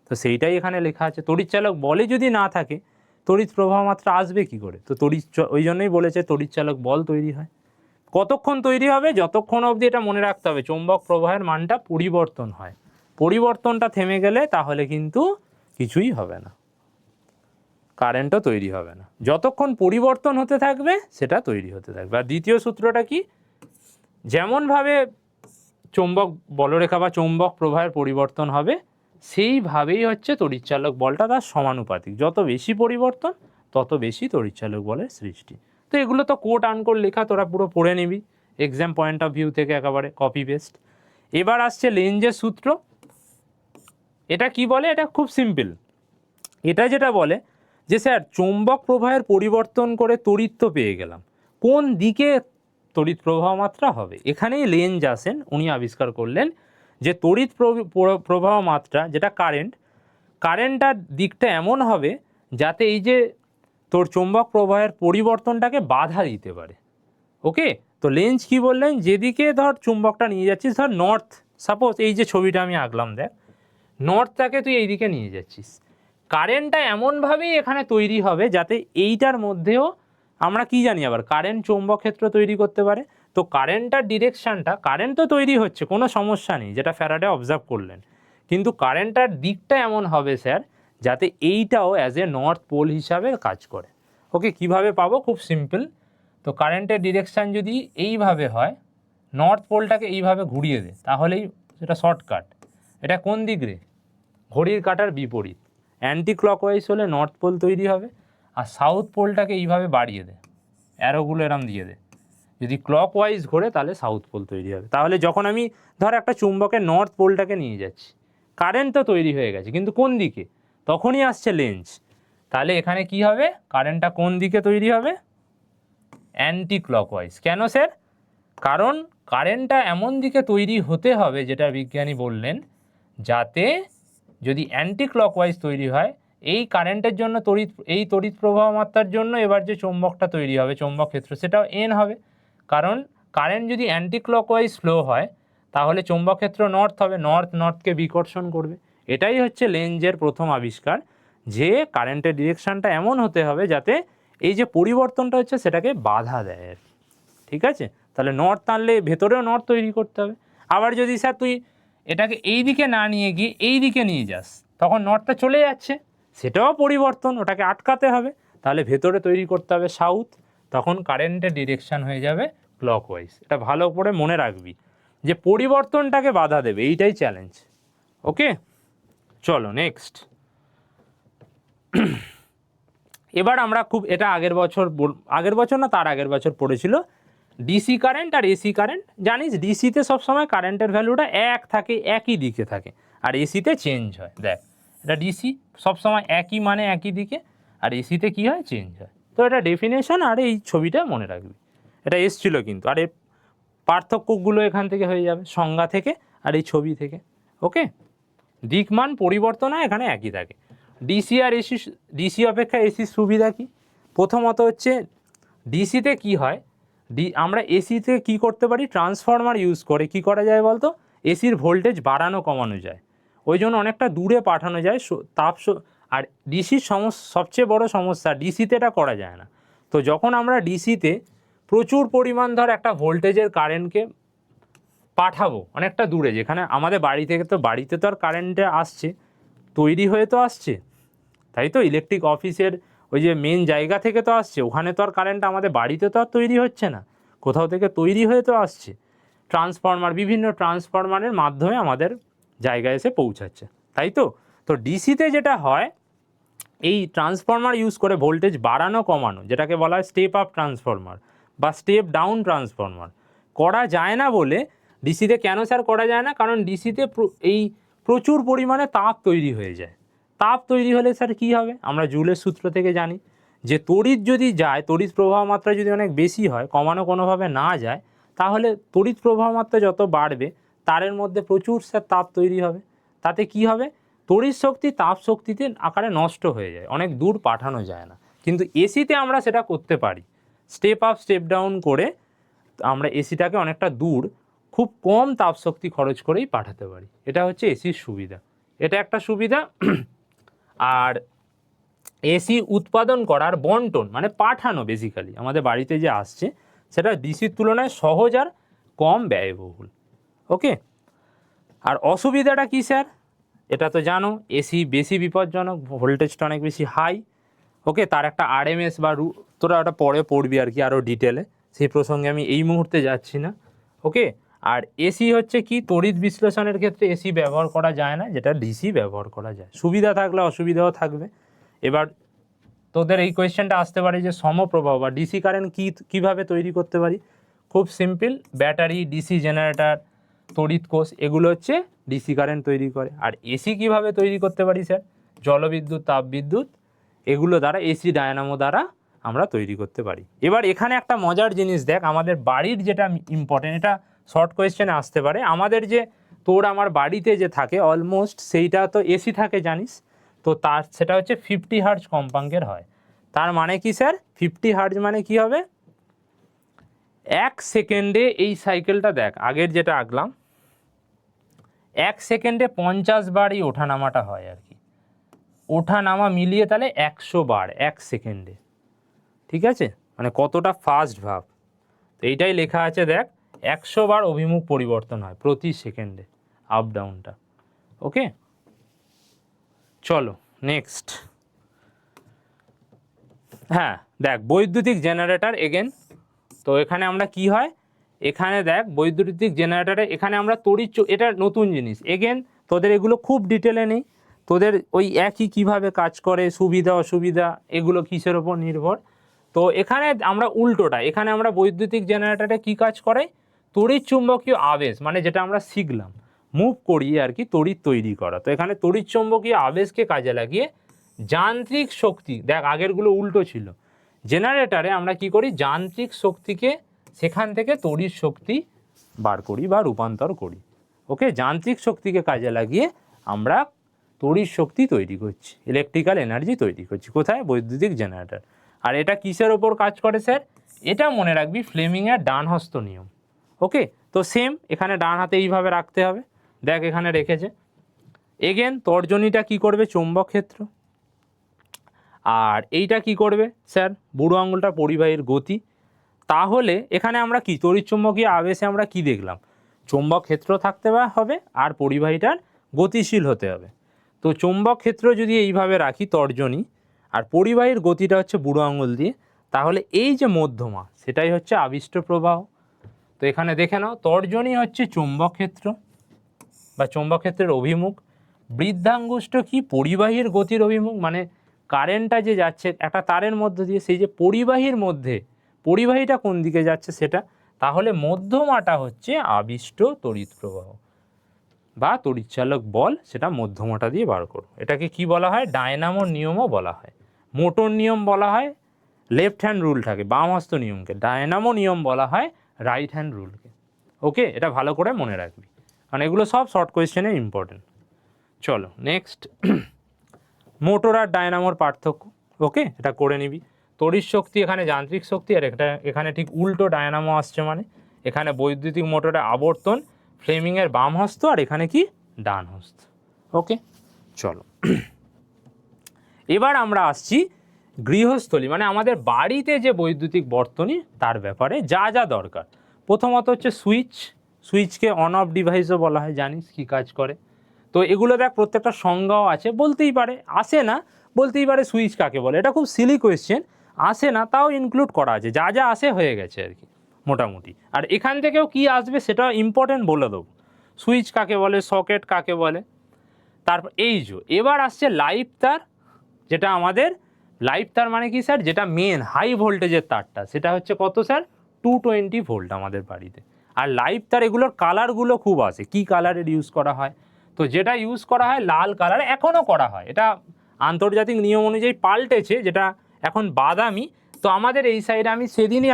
তো সেইটাই এখানে লেখা আছে, তড়িৎচালক বলে যদি না থাকে তড়িৎ প্রবাহ মাত্রা আসবে কি করে? তো ওই জন্যই বলেছে তড়িৎচালক বল তৈরি হয়। কতক্ষণ তৈরি হবে? যতক্ষণ অবধি, এটা মনে রাখতে হবে, চৌম্বক প্রবাহের মানটা পরিবর্তন হয়। পরিবর্তনটা থেমে গেলে তাহলে কিন্তু কিছুই হবে না, কারেন্টও তৈরি হবে না। যতক্ষণ পরিবর্তন হতে থাকবে সেটা তৈরি হতে থাকবে। আর দ্বিতীয় সূত্রটা কি, যেমনভাবে চৌম্বক বলরেখা বা চৌম্বক প্রবাহের পরিবর্তন হবে সেইভাবেই হচ্ছে তড়িৎচালক বলটা তার সমানুপাতিক, যত বেশি পরিবর্তন তত বেশি তড়িৎচালক বলের সৃষ্টি। তো এগুলো তো কোট আনকোট লেখা, তোরা পুরো পড়ে নিবি এক্সাম পয়েন্ট অফ ভিউ থেকে, একেবারে কপি পেস্ট। এবার আসছে লেঞ্জের সূত্র। এটা কি বলে? এটা খুব সিম্পল। এটা যেটা বলে যে স্যার চৌম্বক প্রবাহের পরিবর্তন করে তড়িৎ তো পেয়ে গেলাম, কোন দিকে তড়িৎ প্রবাহ মাত্রা হবে? এখানেই লেঞ্জ আসেন, উনি আবিষ্কার করলেন যে তড়িৎ প্রবাহ মাত্রা যেটা কারেন্টটার দিকটা এমন হবে যাতে এই যে তোর চৌম্বক প্রবাহের পরিবর্তনটাকে বাধা দিতে পারে। ওকে, তো লেঞ্জ কি বললেন, যেদিকে ধর চুম্বকটা নিয়ে যাচ্ছিস, ধর নর্থ, সাপোজ এই যে ছবিটা আমি আঁকলাম দেখ, নর্থটাকে তুই এইদিকে নিয়ে যাচ্ছিস, কারেন্টটা এমনভাবেই এখানে তৈরি হবে যাতে এইটার মধ্যেও আমরা কি জানি আবার কারেন্ট চৌম্বক ক্ষেত্র তৈরি করতে পারে। তো কারেন্টটার ডিরেকশানটা, কারেন্ট তো তৈরি হচ্ছে, কোনো সমস্যা নেই, যেটা ফ্যারাডে অবজার্ভ করলেন, কিন্তু কারেন্টটার দিকটা এমন হবে স্যার যাতে এইটাও অ্যাজ এ নর্থ পোল হিসাবে কাজ করে। ওকে, কিভাবে পাবো? খুব সিম্পল। তো কারেন্টের ডিরেকশান যদি এইভাবে হয়, নর্থ পোলটাকে এইভাবে ঘুরিয়ে দে, তাহলেই সেটা শর্টকাট। এটা কোন দিক রে? ঘড়ির কাঁটার বিপরীত। অ্যান্টি ক্লকওয়াইজ হলে নর্থ পোল তৈরি হবে, আর সাউথ পোলটাকে এইভাবে বাড়িয়ে দে, অ্যারোগুলো এরম দিয়ে দে, যদি ক্লকওয়াইজ ঘোরে তাহলে সাউথ পোল তৈরি হবে। তাহলে যখন আমি ধর একটা চুম্বকের নর্থ পোলটাকে নিয়ে যাচ্ছি, কারেন্ট তো তৈরি হয়ে গেছে, কিন্তু কোন দিকে? তখনই আসছে লেঞ্জ। তাহলে এখানে কি হবে? কারেন্টটা কোন দিকে তৈরি হবে? Anti clockwise. কেন স্যার? কারণ কারেন্টটা এমন দিকে তৈরি হতে হবে, যেটা বিজ্ঞানী বললেন, যাতে যদি অ্যান্টি ক্লকওয়াইজ তৈরি হয়, এই কারেন্টের জন্য এই তড়িৎ প্রবাহ মাত্রার জন্য এবার যে চৌম্বকটা তৈরি হবে, চৌম্বক ক্ষেত্র, সেটাও এন হবে। কারণ কারেন্ট যদি অ্যান্টি ক্লকওয়াইজ ফ্লো হয় তাহলে চৌম্বক ক্ষেত্র নর্থ হবে, নর্থকে বিকর্ষণ করবে। এটাই হচ্ছে লেঞ্জের প্রথম আবিষ্কার, যে কারেন্টের ডিরেকশানটা এমন হতে হবে যাতে এই যে পরিবর্তনটা হচ্ছে সেটাকে বাধা দেয়। ঠিক আছে, তাহলে নর্থ টানলে ভেতরেও নর্থ তৈরি করতে হবে। আবার যদি স্যার তুই এটাকে এই দিকে না নিয়ে গিয়ে এই দিকে নিয়ে যাস, তখন নর্থটা চলে যাচ্ছে, সেটাও পরিবর্তন, ওটাকে আটকাতে হবে, তাহলে ভেতরে তৈরি করতে হবে সাউথ, তখন কারেন্টের ডিরেকশান হয়ে যাবে ক্লকওয়াইজ। এটা ভালো করে মনে রাখবি যে পরিবর্তনটাকে বাধা দেবে, এইটাই চ্যালেঞ্জ। ওকে, চলো নেক্সট। এবার আমরা খুব, এটা আগের বছর না তার আগের বছর পড়েছিল, ডিসি কারেন্ট আর এসি কারেন্ট জানিস, ডিসিতে সবসময় কারেন্টের ভ্যালুটা এক থাকে, একই দিকে থাকে, আর এসিতে চেঞ্জ হয়। দেখ এটা ডিসি সবসময় একই মানে একই দিকে, আর এসিতে কী হয়, চেঞ্জ হয়। তো এটা ডেফিনেশন, আর এই ছবিটা মনে রাখবি, এটা এসছিল কিন্তু। আর এর পার্থক্যগুলো এখান থেকে হয়ে যাবে, সংজ্ঞা থেকে আর এই ছবি থেকে। ওকে, দিকমান পরিবর্তন হয়, এখানে একই থাকে। ডিসি আর এসি, ডিসি অপেক্ষা এসির সুবিধা কী? প্রথমত হচ্ছে ডিসিতে কি হয়, আমরা এসিতে কি করতে পারি, ট্রান্সফরমার ইউজ করে কি করা যায় বলতো, এসির ভোল্টেজ বাড়ানো কমানো যায়, ওই জন্য অনেকটা দূরে পাঠানো যায় আর ডিসির সবচেয়ে বড় সমস্যা, ডিসিতে এটা করা যায় না। তো যখন আমরা ডিসিতে প্রচুর পরিমাণ ধর একটা ভোল্টেজের কারেন্টকে পাঠাবো অনেকটা দূরে, যেখানে আমাদের বাড়ি থেকে তো, বাড়িতে তো আর কারেন্টে আসছে, তৈরি হয়ে তো আসছে, তাই তো, ইলেকট্রিক অফিসের ওই যে মেন জায়গা থেকে তো আসছে, ওখানে তো আর কারেন্ট আমাদের বাড়িতে তো আর তৈরি হচ্ছে না, কোথাও থেকে তৈরি হয়ে তো আসছে, ট্রান্সফরমার, বিভিন্ন ট্রান্সফরমারের মাধ্যমে আমাদের জায়গায় এসে পৌঁছাচ্ছে, তাই তো। তো ডিসিতে যেটা হয়, এই ট্রান্সফরমার ইউজ করে ভোল্টেজ বাড়ানো কমানো, যেটাকে বলা হয় স্টেপ আপ ট্রান্সফরমার বা স্টেপ ডাউন ট্রান্সফরমার, করা যায় না বলে ডিসিতে। কেন স্যার করা যায় না? কারণ ডিসিতে এই প্রচুর পরিমাণে তাপ তৈরি হয়ে যায়। তাপ তৈরি হলে স্যার কী হবে, আমরা জুলের সূত্র থেকে জানি যে তড়িৎ যদি যায়, তড়িৎ প্রবাহ মাত্রা যদি অনেক বেশি হয়, কমানো কোনোভাবে না যায়, তাহলে তড়িৎ প্রবাহ মাত্রা যত বাড়বে তারের মধ্যে প্রচুর স্যার তাপ তৈরি হবে। তাতে কি হবে, তড়িৎ শক্তি তাপ শক্তিতে আকারে নষ্ট হয়ে যায়, অনেক দূর পাঠানো যায় না। কিন্তু এসিতে আমরা সেটা করতে পারি, স্টেপ আপ স্টেপ ডাউন করে আমরা এসিটাকে অনেকটা দূর খুব কম তাপ শক্তি খরচ করেই পাঠাতে পারি। এটা হচ্ছে এসির সুবিধা, এটা একটা সুবিধা। আর এসি উৎপাদন করার বন্টন মানে পাঠানো, বেসিক্যালি আমাদের বাড়িতে যে আসছে সেটা ডিসির তুলনায় সহজ আর কম ব্যয়বহুল। ওকে, আর অসুবিধাটা কী স্যার? এটা তো জানো, এসি বেশি বিপজ্জনক, ভোল্টেজটা অনেক বেশি হাই। ওকে, তার একটা আরএমএস বা তোরা ওটা পরে পড়বি আর কি আরও ডিটেলে, সেই প্রসঙ্গে আমি এই মুহূর্তে যাচ্ছি না। ওকে, আর এসি হচ্ছে কি, তড়িৎ বিশ্লেষণের ক্ষেত্রে এসি ব্যবহার করা যায় না, যেটা ডিসি ব্যবহার করা যায়। সুবিধা থাকলে অসুবিধাও থাকবে। এবার তোদের এই কোয়েশ্চেনটা আসতে পারে যে সমপ্রবাহ বা ডিসি কারেন্ট কীভাবে তৈরি করতে পারি? খুব সিম্পল, ব্যাটারি, ডিসি জেনারেটর, তড়িৎ কোষ, এগুলো হচ্ছে ডিসি কারেন্ট তৈরি করে। আর এসি কিভাবে তৈরি করতে পারি স্যার? জলবিদ্যুৎ, তাপবিদ্যুৎ, এগুলো দ্বারা, এসি ডায়নামো দ্বারা আমরা তৈরি করতে পারি। এবার এখানে একটা মজার জিনিস দেখ, আমাদের বাড়ির যেটা ইম্পর্টেন্ট, এটা শর্ট কোয়েশ্চেনে আসতে পারে, আমাদের যে তোর আমার বাড়িতে যে থাকে অলমোস্ট সেইটা তো এসি থাকে জানিস তো, সেটা হচ্ছে 50 হার্জ কম্পাঙ্কের হয়। তার মানে কি স্যার, 50 হার্জ মানে কি হবে, 1 সেকেন্ডে, এই সাইকেলটা দেখ আগের যেটা আঁকলাম, 1 সেকেন্ডে 50 বার এই ওঠানামাটা হয় আর কি, ওঠানামা মিলিয়ে তাহলে 100 বার 1 সেকেন্ডে। ঠিক আছে, মানে কতটা ফাস্ট ভাব। তো এইটাই লেখা আছে দেখ, 100 বার অভিমুখ পরিবর্তন হয় প্রতি সেকেন্ডে, আপ ডাউনটা। ওকে, চলো নেক্সট। হ্যাঁ দেখ, বৈদ্যুতিক জেনারেটর এগেন। তো এখানে আমরা কি হয়, এখানে দেখ বৈদ্যুতিক জেনারেটরে এখানে আমরা এটা নতুন জিনিস এগেন, তোদের এগুলো খুব ডিটেলে নেই, তোদের ওই একই কিভাবে কাজ করে, সুবিধা অসুবিধা এগুলো কিসের ওপর নির্ভর। তো এখানে আমরা উল্টোটা, এখানে আমরা বৈদ্যুতিক জেনারেটরে কি কাজ করে, তড়িৎ চুম্বকীয় আবেশ, মানে যেটা আমরা শিখলাম মুভ করিয়ে আর কি তড়িৎ তৈরি করা। তো এখানে তড়িৎ চুম্বকীয় আবেশকে কাজে লাগিয়ে যান্ত্রিক শক্তি, দেখ আগেরগুলো উল্টো ছিল, জেনারেটরে আমরা কি করি, যান্ত্রিক শক্তিকে সেখান থেকে তড়িৎ শক্তি বার করি বা রূপান্তর করি। ওকে, যান্ত্রিক শক্তিকে কাজে লাগিয়ে আমরা তড়িৎ শক্তি তৈরি করছি, ইলেকট্রিক্যাল এনার্জি তৈরি করছি, কোথায়, বৈদ্যুতিক জেনারেটর। আর এটা কিসের ওপর কাজ করে স্যার? এটা মনে রাখবি ফ্লেমিংয়ের ডান হস্ত নিয়ম। ওকে, তো সেম এখানে ডান হাতে এইভাবে রাখতে হবে, দেখ এখানে রেখেছে। এগেন তর্জনীটা কি করবে, চৌম্বক ক্ষেত্র, আর এইটা কি করবে স্যার, বুড়ো আঙুলটা পরিবাহীর গতি। তাহলে এখানে আমরা কি তড়িৎচুম্বকীয় আবেশে আমরা কি দেখলাম, চৌম্বক ক্ষেত্র থাকতে হবে আর পরিবাহীটার গতিশীল হতে হবে। তো চৌম্বক ক্ষেত্র যদি এইভাবে রাখি তর্জনী, আর পরিবাহীর গতিটা হচ্ছে বুড়ো আঙুল দিয়ে, তাহলে এই যে মধ্যমা সেটাই হচ্ছে আবিষ্ট প্রবাহ। তো এখানে দেখে নাও, তর্জনী হচ্ছে চৌম্বক ক্ষেত্র বা চৌম্বক ক্ষেত্রের অভিমুখ, বৃদ্ধাঙ্গুষ্ঠ কি পরিবাহীর গতির অভিমুখ, মানে কারেন্টটা যে যাচ্ছে একটা তারের মধ্যে দিয়ে, সেই যে পরিবাহীর মধ্যে, পরিবাহীটা কোন দিকে যাচ্ছে সেটা, তাহলে মধ্যমাটা হচ্ছে আবিষ্ট তড়িৎ প্রবাহ বা তড়িৎচালক বল, সেটা মধ্যমাটা দিয়ে বার করো। এটাকে কি বলা হয়? ডায়নামোর নিয়মও বলা হয়। মোটর নিয়ম বলা হয় লেফট হ্যান্ড রুল থাকে, বাম হস্ত নিয়মকে। ডায়নামো নিয়ম বলা হয় রাইট হ্যান্ড রুলকে। ওকে, এটা ভালো করে মনে রাখবি, কারণ এগুলো সব শর্ট কোয়েশ্চেনে ইম্পর্টেন্ট। চলো নেক্সট, মোটর আর ডায়নামোর পার্থক্য। ওকে, এটা করে নিবি। তড়িৎ শক্তি এখানে যান্ত্রিক শক্তি, আর এখানে ঠিক উল্টো ডায়নামো আসছে, মানে এখানে বৈদ্যুতিক মোটরে আবর্তন, ফ্লেমিংয়ের বাম হস্ত, আর এখানে কি ডান হস্ত। ওকে, চলো এবার আমরা আসছি গৃহস্থলী, মানে আমাদের বাড়িতে যে বৈদ্যুতিক বর্তনী তার ব্যাপারে যা যা দরকার। প্রথমত হচ্ছে সুইচ। সুইচকে অন অফ ডিভাইসও বলা হয়, জানিস কি কাজ করে। তো এগুলো দেখ প্রত্যেকটা সংজ্ঞাও আছে, বলতেই পারে আসে না, বলতেই পারে সুইচ কাকে বলে। এটা খুব সিলি কোয়েশ্চেন, আসে না তাও ইনক্লুড করা আছে, যা যা আসে হয়ে গেছে আর কি মোটামুটি। আর এখান থেকেও কি আসবে সেটা ইম্পর্টেন্ট বলে দেবো, সুইচ কাকে বলে, সকেট কাকে বলে। তারপর এই যে এবার আসছে লাইভ তার, যেটা আমাদের লাইভ তার মানে কি স্যার, যেটা মেন হাই ভোল্টেজের তারটা, সেটা হচ্ছে কত স্যার, 220 ভোল্ট আমাদের বাড়িতে। আর লাইভ তার এগুলোর কালারগুলো খুব আছে, কি কালারের ইউজ করা হয়, তো যেটা ইউজ করা হয় লাল কালার, এখনও করা হয়, এটা আন্তর্জাতিক নিয়ম অনুযায়ী পাল্টেছে, যেটা এখন বাদামি। তো আমাদের এই সাইডে আমি সেদিনই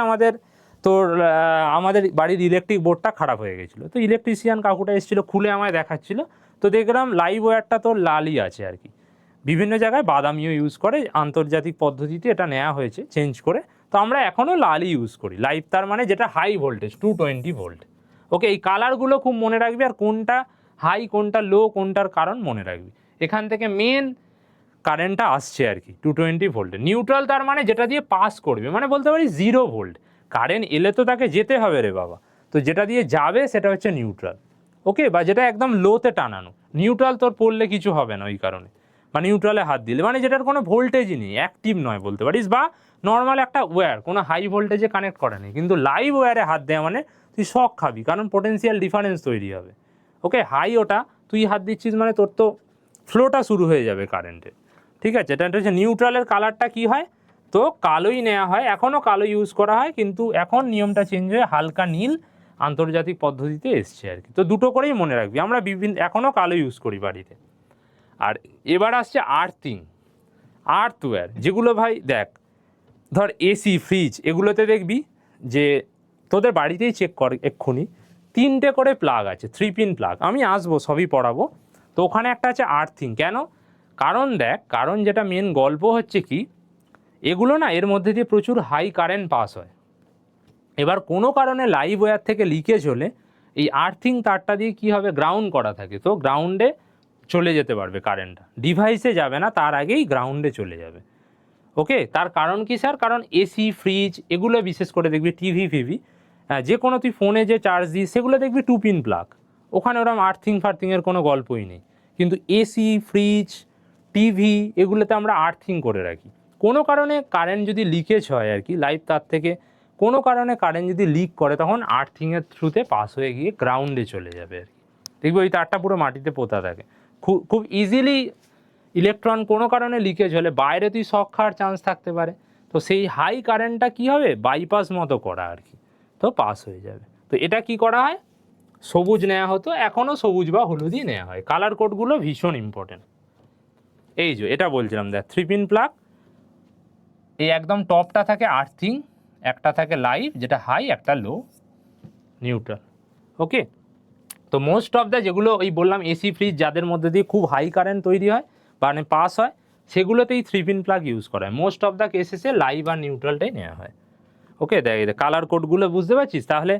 আমাদের বাড়ির ইলেকট্রিক বোর্ডটা খারাপ হয়ে গেছিলো, তো ইলেকট্রিশিয়ান কাকুটা এসেছিলো, খুলে আমায় দেখাচ্ছিলো, তো দেখলাম লাইভ ওয়্যারটা তোর লালই আছে আর কি। বিভিন্ন জায়গায় বাদামিও ইউজ করে, আন্তর্জাতিক পদ্ধতিতে এটা নেওয়া হয়েছে চেঞ্জ করে, তো আমরা এখনও লালই ইউজ করি। লাইভ তার মানে যেটা হাই ভোল্টেজ 220 ভোল্ট। ওকে, এই কালারগুলো খুব মনে রাখবি, আর কোনটা হাই কোনটা লো কোনটার কারণ মনে রাখবি। এখান থেকে মেন কারেন্টটা আসছে আর কি 220 ভোল্টে। নিউট্রাল তার মানে যেটা দিয়ে পাস করবে, মানে বলতে পারি 0 ভোল্ট। কারেন্ট এলে তো তাকে যেতে হবে রে বাবা, তো যেটা দিয়ে যাবে সেটা হচ্ছে নিউট্রাল। ওকে, বা যেটা একদম লোতে টানানো। নিউট্রাল তোর পড়লে কিছু হবে না ওই কারণে, বা নিউট্রালে হাত দিলে মানে যেটার কোনো ভোল্টেজই নেই, অ্যাক্টিভ নয় বলতে পারিস, বা নর্মাল একটা ওয়্যার কোনো হাই ভোল্টেজে কানেক্ট করে নেই। কিন্তু লাইভ ওয়্যারে হাত দেওয়া মানে তুই শক খাবি, কারণ পোটেন্সিয়াল ডিফারেন্স তৈরি হবে। ওকে, হাই ওটা তুই হাত দিচ্ছিস মানে তোর তো ফ্লোটা শুরু হয়ে যাবে কারেন্টের। ঠিক আছে, এটা হচ্ছে নিউট্রালের কালারটা কি হয়, তো কালোই নেওয়া হয়, এখনও কালো ইউজ করা হয়, কিন্তু এখন নিয়মটা চেঞ্জ হয়ে হালকা নীল আন্তর্জাতিক পদ্ধতিতে এসছে আর কি। তো দুটো করেই মনে রাখবি, আমরা এখনও কালো ইউজ করি বাড়িতে। আর এবার আসছে আর্থওয়্যার, যেগুলো ভাই দেখ, ধর এসি, ফ্রিজ, এগুলোতে দেখবি যে তোদের বাড়িতেই চেক কর এক্ষুনি 3টে করে প্লাগ আছে, 3 পিন প্লাগ। আমি আসবো সবই পড়াবো। তো ওখানে একটা আছে আর্থিং। কেন? কারণ দেখ, কারণ যেটা মেন গল্প হচ্ছে কি, এগুলো না এর মধ্যে দিয়ে প্রচুর হাই কারেন্ট পাস হয়। এবার কোনো কারণে লাইভ ওয়্যার থেকে লিকেজ হলে এই আর্থিং তারটা দিয়ে কী হবে, গ্রাউন্ড করা থাকে, তো গ্রাউন্ডে চলে যেতে পারবে কারেন্টটা, ডিভাইসে যাবে না, তার আগেই গ্রাউন্ডে চলে যাবে। ওকে, তার কারণ কি স্যার? কারণ এসি, ফ্রিজ এগুলো বিশেষ করে দেখবি, টিভি ফিভি, যে কোনো তুই ফোনে যে চার্জ দিস সেগুলো দেখবি 2 পিন প্লাগ, ওখানে ওরকম আর্থিংয়ের কোনো গল্পই নেই। কিন্তু এসি, ফ্রিজ, টিভি এগুলোতে আমরা আর্থিং করে রাখি। কোনো কারণে কারেন্ট যদি লিকেজ হয় আর কি, লাইভ তার থেকে কোনো কারণে কারেন্ট যদি লিক করে, তখন আর্থিংয়ের থ্রুতে পাস হয়ে গিয়ে গ্রাউন্ডে চলে যাবে আর কি। দেখবি ওই তারটা পুরো মাটিতে পোতা থাকে। খুব ইজিলি ইলেকট্রন কোনো কারণে লিকেজ হলে বাইরে তুই শক খাওয়ার চান্স থাকতে পারে, তো সেই হাই কারেন্টটা কী হবে, বাইপাস মতো করা আর কি, তো পাস হয়ে যাবে। তো এটা কি করা হয়, সবুজ নেওয়া হতো, এখনও সবুজ বা হলুদই নেওয়া হয়। কালার কোডগুলো ভীষণ ইম্পর্টেন্ট। এই যে এটা বলছিলাম দেখ, 3 পিন প্লাগ, এই একদম টপটা থাকে আর্থিং, একটা থাকে লাইভ যেটা হাই, একটা লো নিউট্রাল। ওকে, তো মোস্ট অফ দ্য যেগুলো ওই বললাম এসি, ফ্রিজ যাদের মধ্যে দিয়ে খুব হাই কারেন্ট তৈরি হয় মানে পাস হয়, সেগুলোতেই 3 পিন প্লাগ ইউজ করা হয়। মোস্ট অফ দ্য কেসেসে লাইভ আর নিউট্রালটাই নেওয়া হয়। ওকে, দেখ কালার কোডগুলো বুঝতে পারছিস? তাহলে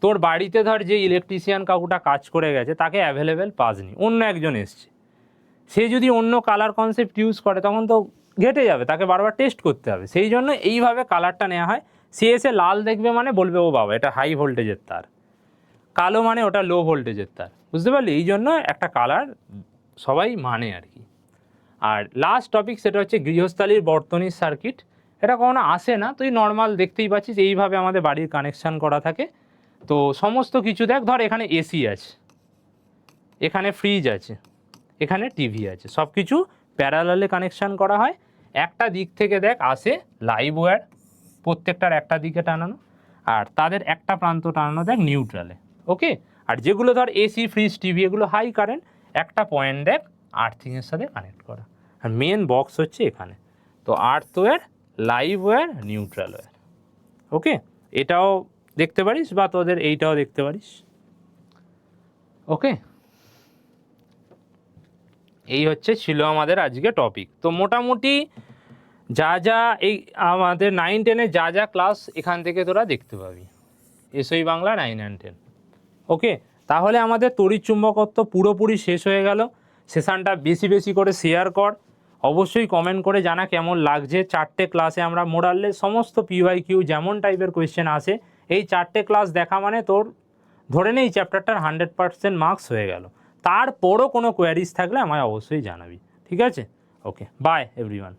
তোর বাড়িতে ধর যে ইলেকট্রিশিয়ান কাকুটা কাজ করে গেছে, তাকে অ্যাভেলেবেল পাসনি, অন্য একজন এসছে, সে যদি অন্য কালার কনসেপ্ট ইউজ করে তখন তো ঘেটে যাবে, তাকে বারবার টেস্ট করতে হবে। সেই জন্য এইভাবে কালারটা নেওয়া হয়। সে এসে লাল দেখবে মানে বলবে ও বাবা এটা হাই ভোল্টেজের তার, কালো মানে ওটা লো ভোল্টেজের তার, বুঝতে পারলি? এই জন্য একটা কালার সবাই মানে আর কি। আর লাস্ট টপিক সেটা হচ্ছে গৃহস্থালির বর্তনীর সার্কিট। এটা কখনো আসে না, তুই নর্মাল দেখতেই পাচ্ছিস এইভাবে আমাদের বাড়ির কানেকশান করা থাকে। তো সমস্ত কিছু দেখ, ধর এখানে এসি আছে, এখানে ফ্রিজ আছে, এখানে টিভি আছে, সব কিছু প্যারালালে কানেকশান করা হয়। একটা দিক থেকে দেখ আসে লাইভ ওয়্যার, প্রত্যেকটার একটা দিকে টানানো, আর তাদের একটা প্রান্ত টানানো দেখ নিউট্রালে, ওকে। আর যেগুলো ধর এসি, ফ্রিজ, টিভি এগুলো হাই কারেন্ট, একটা পয়েন্ট দেখ আর্থিংয়ের সাথে কানেক্ট করা। আর মেন বক্স হচ্ছে এখানে। তো earth wire, live wire, neutral wire, okay. এটাও দেখতে পারিস বা তোদের এইটাও দেখতে পারিস, ওকে। এই হচ্ছে ছিল আমাদের আজকে টপিক। তো মোটামুটি যা যা এই আমাদের 9, 10-এ যা যা ক্লাস এখান থেকে তোরা দেখতে পাবি, এসওই বাংলা 9 and 10, ওকে। তাহলে আমাদের তড়িৎচুম্বকত্ব পুরোপুরি শেষ হয়ে গেল। সেশনটা বেশি বেশি করে শেয়ার কর, অবশ্যই কমেন্ট করে জানা কেমন লাগছে। 4টে ক্লাসে আমরা মোরাললে সমস্ত পিওয়াইকিউ যেমন টাইপের কোয়েশ্চেন আসে, এই 4টে ক্লাস দেখা মানে তোর ধরে নে এই চ্যাপ্টারটার 100% মার্কস হয়ে গেল। তারপরও কোনো কোয়ারিজ থাকলে আমায় অবশ্যই জানাবি, ঠিক আছে? ওকে, বাই এভরিওয়ান।